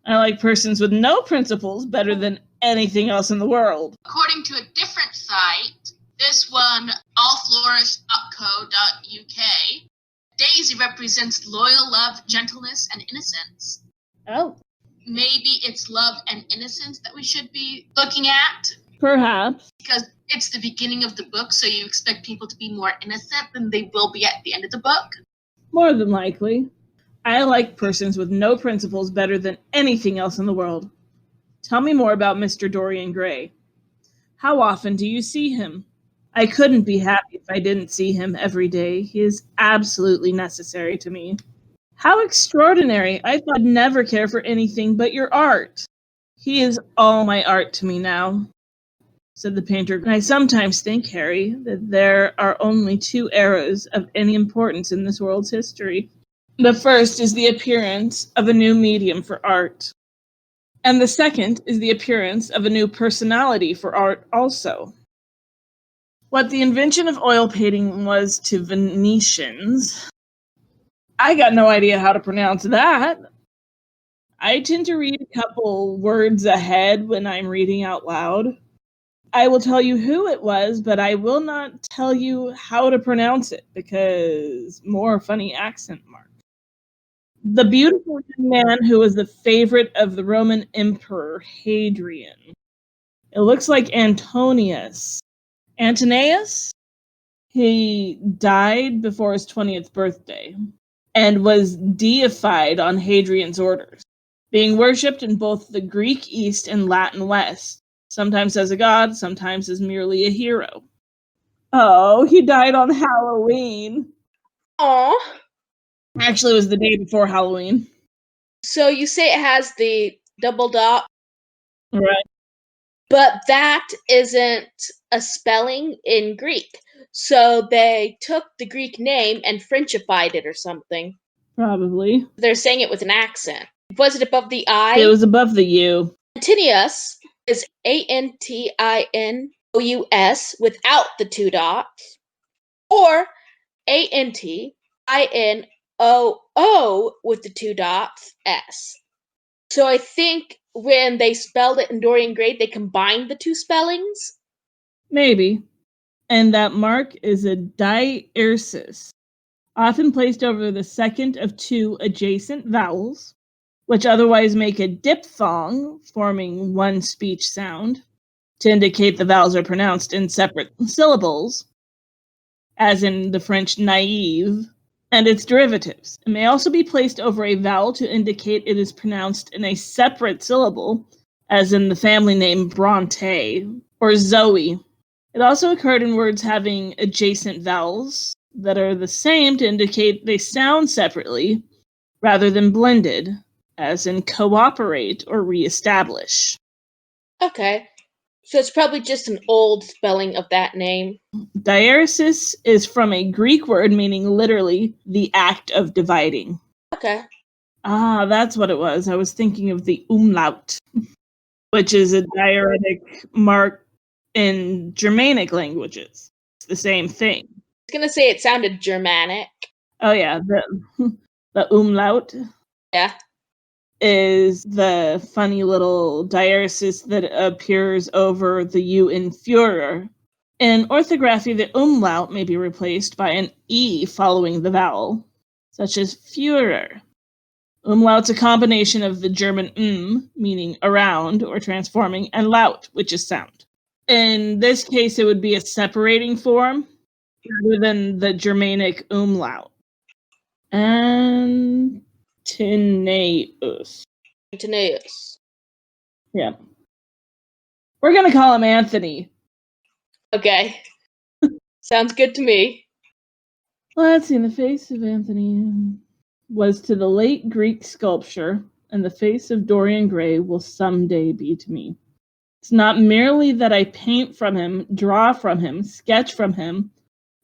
I like persons with no principles better than anything else in the world. According to a different site, this one, allflorist.co.uk, Daisy represents loyal love, gentleness, and innocence. Oh. Maybe it's love and innocence that we should be looking at? Perhaps. Because it's the beginning of the book, so you expect people to be more innocent than they will be at the end of the book? More than likely. I like persons with no principles better than anything else in the world. Tell me more about Mr. Dorian Gray. How often do you see him? I couldn't be happy if I didn't see him every day. He is absolutely necessary to me. How extraordinary! I thought I'd never care for anything but your art. He is all my art to me now, said the painter. And I sometimes think, Harry, that there are only two eras of any importance in this world's history. The first is the appearance of a new medium for art. And the second is the appearance of a new personality for art also. What the invention of oil painting was to Venetians, I got no idea how to pronounce that. I tend to read a couple words ahead when I'm reading out loud. I will tell you who it was, but I will not tell you how to pronounce it because more funny accent marks. The beautiful young man who was the favorite of the Roman Emperor Hadrian. It looks like Antonius. Antonius? He died before his 20th birthday and was deified on Hadrian's orders, being worshipped in both the Greek East and Latin West, sometimes as a god, sometimes as merely a hero. Oh, he died on Halloween. Aw. Actually, it was the day before Halloween. So you say it has the double dot, Right. but that isn't a spelling in Greek. So they took the Greek name and Frenchified it or something. Probably. They're saying it with an accent. Was it above the I? It was above the U. Antonius is Antinous without the two dots, or Antinoo with the two dots S. So I think when they spelled it in Dorian Gray, they combined the two spellings. Maybe. And that mark is a diaeresis, often placed over the second of two adjacent vowels, which otherwise make a diphthong, forming one speech sound, to indicate the vowels are pronounced in separate syllables, as in the French naïve, and its derivatives. It may also be placed over a vowel to indicate it is pronounced in a separate syllable, as in the family name Bronte or Zoe. It also occurred in words having adjacent vowels that are the same to indicate they sound separately rather than blended, as in cooperate or reestablish. Okay. So it's probably just an old spelling of that name. Diaeresis is from a Greek word meaning literally the act of dividing. Okay. Ah, that's what it was. I was thinking of the umlaut, which is a diacritic mark in Germanic languages. It's the same thing. I was going to say it sounded Germanic. Oh yeah, the umlaut. Yeah. Is the funny little diaeresis that appears over the U in Führer. In orthography, the umlaut may be replaced by an E following the vowel, such as Führer. Umlaut's a combination of the German meaning around or transforming, and laut, which is sound. In this case, it would be a separating form rather than the Germanic umlaut. And Antonius. Yeah. We're going to call him Anthony. Okay. Sounds good to me. Let's see. The face of Anthony was to the late Greek sculpture, and the face of Dorian Gray will someday be to me. It's not merely that I paint from him, draw from him, sketch from him.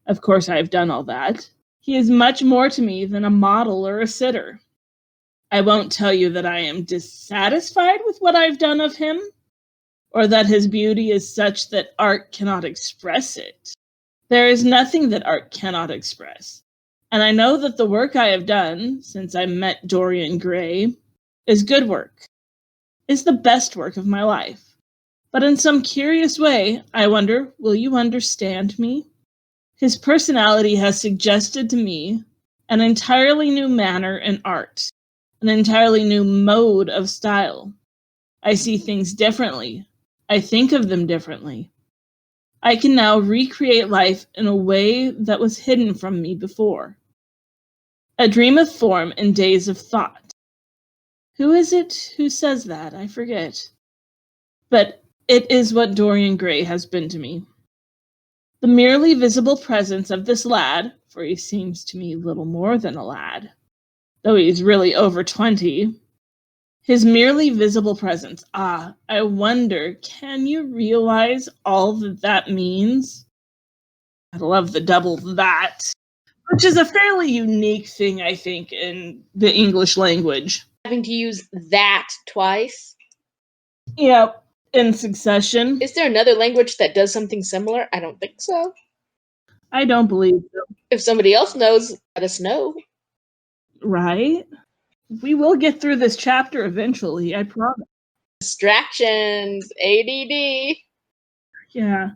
Of course, I've done all that. He is much more to me than a model or a sitter. I won't tell you that I am dissatisfied with what I've done of him, or that his beauty is such that art cannot express it. There is nothing that art cannot express. And I know that the work I have done since I met Dorian Gray is good work, is the best work of my life. But in some curious way, I wonder, will you understand me? His personality has suggested to me an entirely new manner in art, an entirely new mode of style. I see things differently. I think of them differently. I can now recreate life in a way that was hidden from me before. A dream of form in days of thought. Who is it who says that? I forget. But it is what Dorian Gray has been to me. The merely visible presence of this lad, for he seems to me little more than a lad, though he's really over 20, his merely visible presence. Ah, I wonder, can you realize all that means? I love the double that, which is a fairly unique thing, I think, in the English language. Having to use that twice? Yeah, in succession. Is there another language that does something similar? I don't think so. I don't believe so. If somebody else knows, let us know. Right? We will get through this chapter eventually, I promise. Distractions, ADD. Yeah.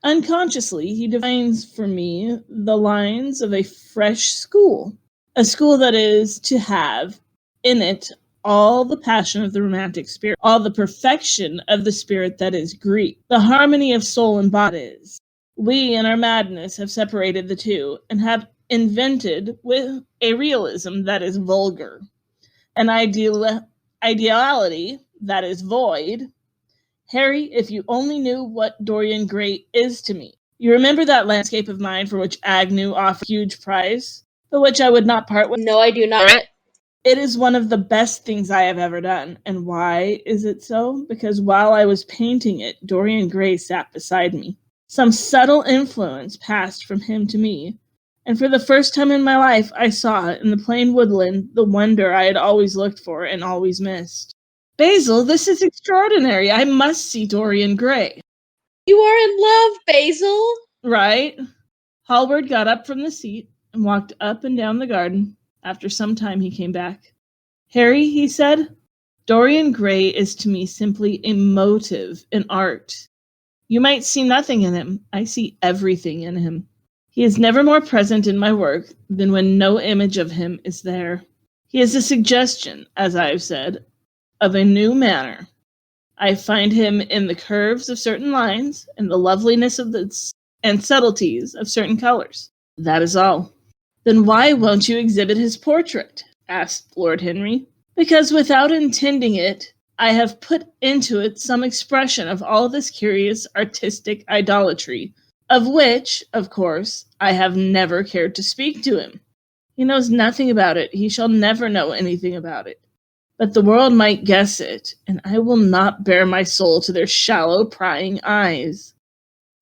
Unconsciously, he defines for me the lines of a fresh school. A school that is to have in it all the passion of the romantic spirit, all the perfection of the spirit that is Greek, the harmony of soul and bodies. We, in our madness, have separated the two and have invented with a realism that is vulgar, an ideality that is void. Harry, if you only knew what Dorian Gray is to me. You remember that landscape of mine for which Agnew offered a huge price, but which I would not part with? No, I do not. It is one of the best things I have ever done. And why is it so? Because while I was painting it, Dorian Gray sat beside me. Some subtle influence passed from him to me, and for the first time in my life, I saw in the plain woodland the wonder I had always looked for and always missed. Basil, this is extraordinary. I must see Dorian Gray. You are in love, Basil. Right? Hallward got up from the seat and walked up and down the garden. After some time, he came back. Harry, he said, Dorian Gray is to me simply a motive in art. You might see nothing in him. I see everything in him. He is never more present in my work than when no image of him is there. He is a suggestion, as I have said, of a new manner. I find him in the curves of certain lines and the loveliness of and subtleties of certain colors. That is all. Then why won't you exhibit his portrait? Asked Lord Henry. Because without intending it, I have put into it some expression of all this curious artistic idolatry, of which, of course, I have never cared to speak to him. He knows nothing about it. He shall never know anything about it. But the world might guess it, and I will not bare my soul to their shallow, prying eyes.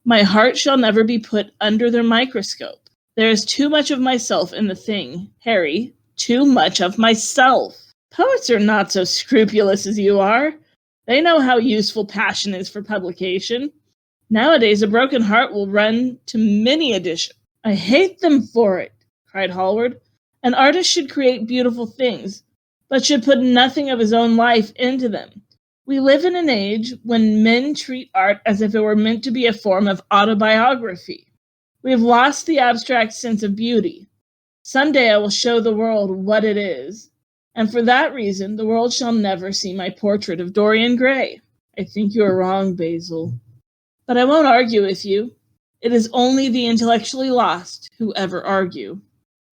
My heart shall never be put under their microscope. There is too much of myself in the thing, Harry, too much of myself. Poets are not so scrupulous as you are. They know how useful passion is for publication. Nowadays, a broken heart will run to many editions. I hate them for it, cried Hallward. An artist should create beautiful things, but should put nothing of his own life into them. We live in an age when men treat art as if it were meant to be a form of autobiography. We have lost the abstract sense of beauty. Someday I will show the world what it is, and for that reason the world shall never see my portrait of Dorian Gray. I think you are wrong, Basil. But I won't argue with you. It is only the intellectually lost who ever argue.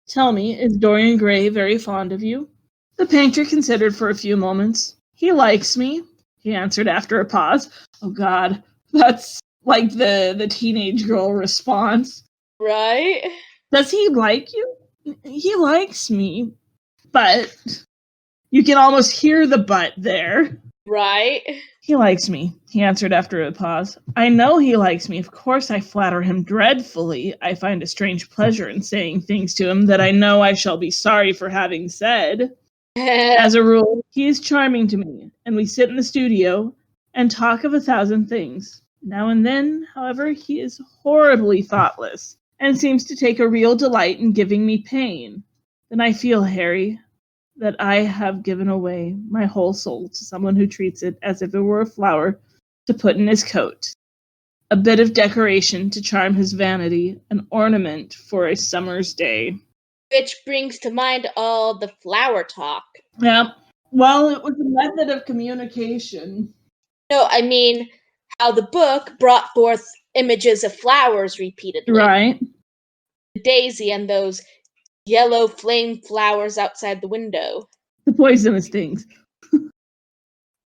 Tell me, is Dorian Gray very fond of you? The painter considered for a few moments. He likes me, he answered after a pause. Oh, God, that's like the teenage girl response. Right? Does he like you? He likes me, but you can almost hear the but there. Right? He likes me, he answered after a pause. I know he likes me. Of course I flatter him dreadfully. I find a strange pleasure in saying things to him that I know I shall be sorry for having said. As a rule, he is charming to me, and we sit in the studio and talk of 1,000 things. Now and then, however, he is horribly thoughtless, and seems to take a real delight in giving me pain. Then I feel, Harry, that I have given away my whole soul to someone who treats it as if it were a flower to put in his coat, a bit of decoration to charm his vanity, an ornament for a summer's day. Which brings to mind all the flower talk. Yeah. Well, it was a method of communication. No, I mean how the book brought forth images of flowers repeatedly. Right. The daisy and those yellow flame flowers outside the window. The poisonous things.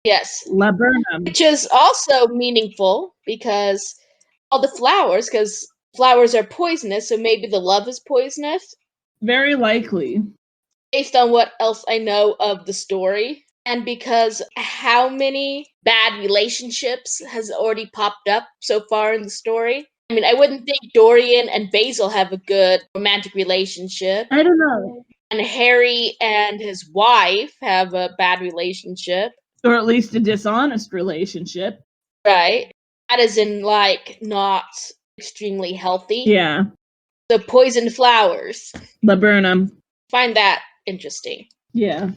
Yes. Laburnum. Which is also meaningful because all the flowers, because flowers are poisonous, so maybe the love is poisonous. Very likely. Based on what else I know of the story, and because how many bad relationships has already popped up so far in the story. I mean, I wouldn't think Dorian and Basil have a good romantic relationship. I don't know. And Harry and his wife have a bad relationship. Or at least a dishonest relationship. Right. That is in, like, not extremely healthy. Yeah. The poisoned flowers. Laburnum. Find that interesting. Yeah.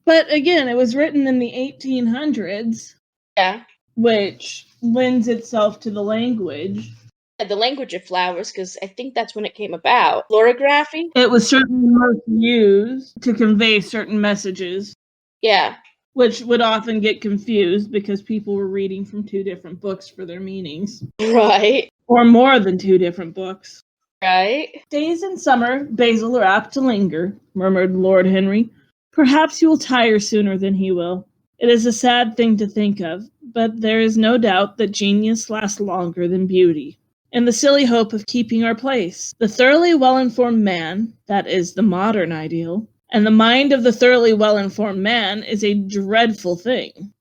But again, it was written in the 1800s. Yeah. Which lends itself to the language. The language of flowers, because I think that's when it came about. Lorography? It was certainly most used to convey certain messages. Yeah. Which would often get confused because people were reading from two different books for their meanings. Right. Or more than two different books. Right. Days in summer, Basil are apt to linger, murmured Lord Henry. Perhaps you will tire sooner than he will. It is a sad thing to think of, but there is no doubt that genius lasts longer than beauty. In the silly hope of keeping our place, the thoroughly well-informed man, that is the modern ideal, and the mind of the thoroughly well-informed man is a dreadful thing.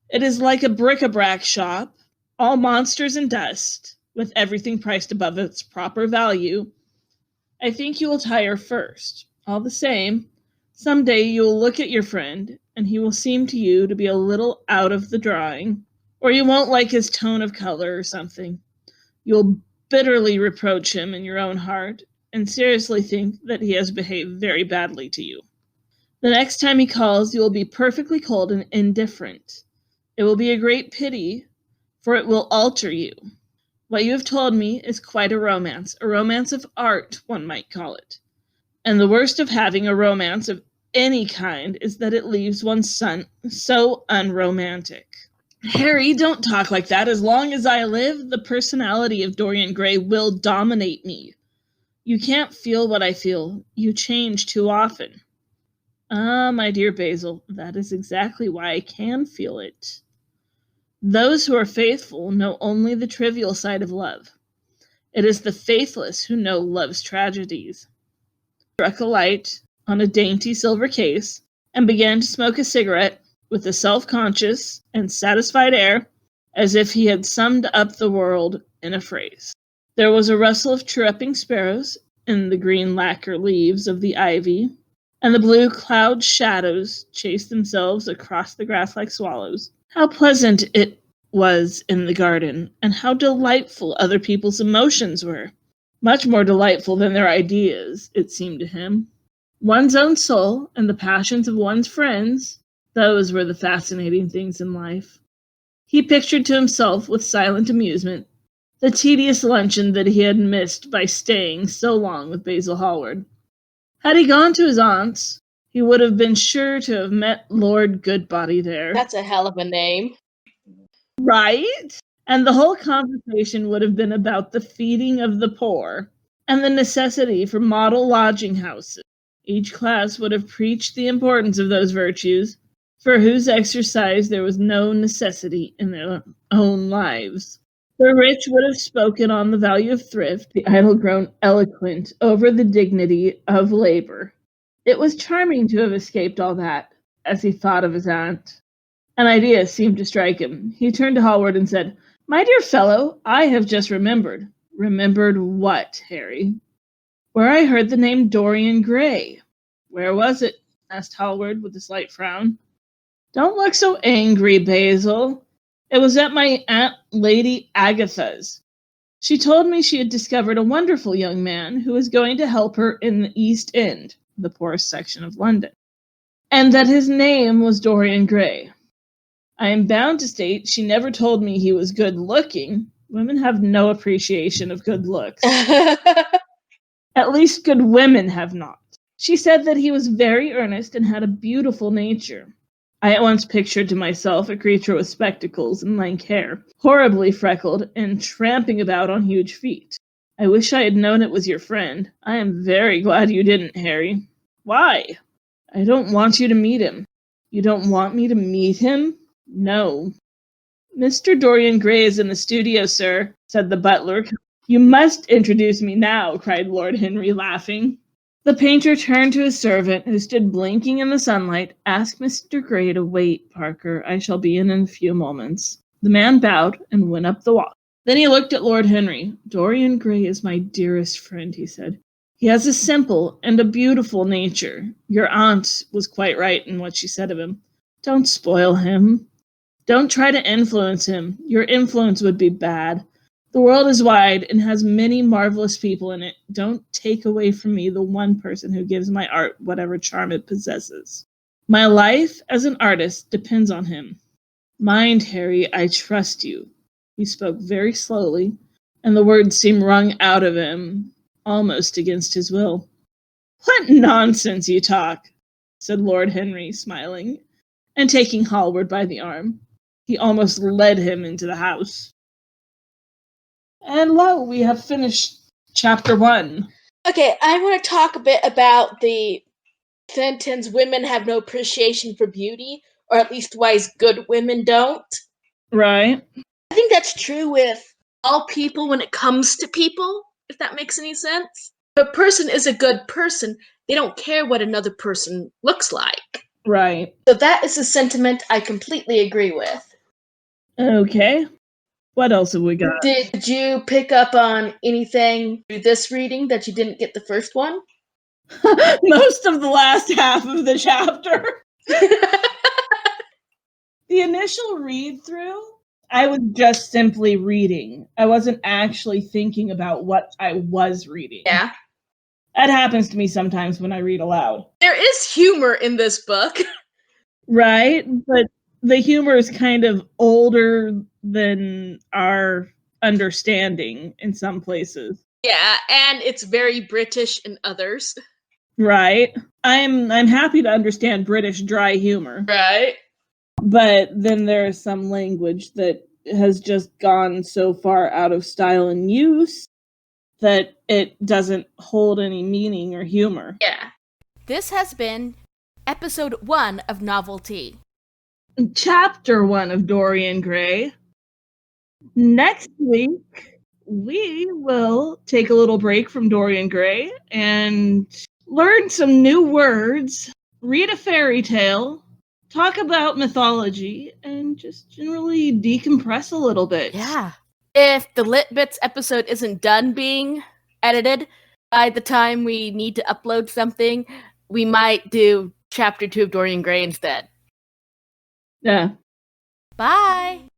It is like a bric-a-brac shop, all monsters and dust, with everything priced above its proper value. I think you will tire first. All the same, someday you will look at your friend, and he will seem to you to be a little out of the drawing, or you won't like his tone of color or something. You'll bitterly reproach him in your own heart, and seriously think that he has behaved very badly to you. The next time he calls, you will be perfectly cold and indifferent. It will be a great pity, for it will alter you. What you have told me is quite a romance of art, one might call it. And the worst of having a romance of any kind is that it leaves one's son so unromantic. Harry, don't talk like that. As long as I live, the personality of Dorian Gray will dominate me. You can't feel what I feel. You change too often. Ah, my dear Basil, that is exactly why I can feel it. Those who are faithful know only the trivial side of love. It is the faithless who know love's tragedies. He struck a light on a dainty silver case and began to smoke a cigarette with a self-conscious and satisfied air, as if he had summed up the world in a phrase. There was a rustle of chirruping sparrows in the green lacquer leaves of the ivy, and the blue cloud shadows chased themselves across the grass like swallows. How pleasant it was in the garden, and how delightful other people's emotions were. Much more delightful than their ideas, it seemed to him. One's own soul and the passions of one's friends, those were the fascinating things in life. He pictured to himself with silent amusement the tedious luncheon that he had missed by staying so long with Basil Hallward. Had he gone to his aunt's, he would have been sure to have met Lord Goodbody there. That's a hell of a name. Right? And the whole conversation would have been about the feeding of the poor and the necessity for model lodging houses. Each class would have preached the importance of those virtues, for whose exercise there was no necessity in their own lives. The rich would have spoken on the value of thrift, the idle grown eloquent over the dignity of labor. It was charming to have escaped all that, as he thought of his aunt. An idea seemed to strike him. He turned to Hallward and said, "My dear fellow, I have just remembered." "Remembered what, Harry?" "Where I heard the name Dorian Gray." "Where was it?" asked Hallward with a slight frown. "Don't look so angry, Basil. It was at my Aunt Lady Agatha's. She told me she had discovered a wonderful young man who was going to help her in the East End, the poorest section of London, and that his name was Dorian Gray. I am bound to state she never told me he was good-looking. Women have no appreciation of good looks. At least good women have not. She said that he was very earnest and had a beautiful nature. I at once pictured to myself a creature with spectacles and lank hair, horribly freckled, and tramping about on huge feet. I wish I had known it was your friend. I am very glad you didn't, Harry." "Why?" "I don't want you to meet him." "You don't want me to meet him?" "No." "Mr. Dorian Gray is in the studio, sir," said the butler. "You must introduce me now," cried Lord Henry, laughing. The painter turned to his servant, who stood blinking in the sunlight. "Ask Mr. Gray to wait, Parker. I shall be in a few moments." The man bowed and went up the walk. Then he looked at Lord Henry. "Dorian Gray is my dearest friend," he said. "He has a simple and a beautiful nature. Your aunt was quite right in what she said of him. Don't spoil him. Don't try to influence him. Your influence would be bad. The world is wide and has many marvelous people in it. Don't take away from me the one person who gives my art whatever charm it possesses. My life as an artist depends on him. Mind, Harry, I trust you. He spoke very slowly, and the words seemed wrung out of him almost against his will. What nonsense you talk, said Lord Henry, smiling, and taking Hallward by the arm. He almost led him into the house. And lo, we have finished chapter 1. Okay, I want to talk a bit about the sentence, women have no appreciation for beauty, or at least wise good women don't. Right. I think that's true with all people when it comes to people, if that makes any sense. If a person is a good person, they don't care what another person looks like. Right. So that is a sentiment I completely agree with. Okay. What else have we got? Did you pick up on anything through this reading that you didn't get the first one? Most of the last half of the chapter. The initial read through, I was just simply reading. I wasn't actually thinking about what I was reading. Yeah. That happens to me sometimes when I read aloud. There is humor in this book. Right? But the humor is kind of older than our understanding in some places. Yeah, and it's very British in others. Right? I'm happy to understand British dry humor. Right. But then there's some language that has just gone so far out of style and use that it doesn't hold any meaning or humor. Yeah. This has been episode 1 of Novelty. Chapter 1 of Dorian Gray. Next week, we will take a little break from Dorian Gray and learn some new words, read a fairy tale, talk about mythology, and just generally decompress a little bit. Yeah. If the Lit Bits episode isn't done being edited by the time we need to upload something, we might do chapter 2 of Dorian Gray instead. Yeah. Bye!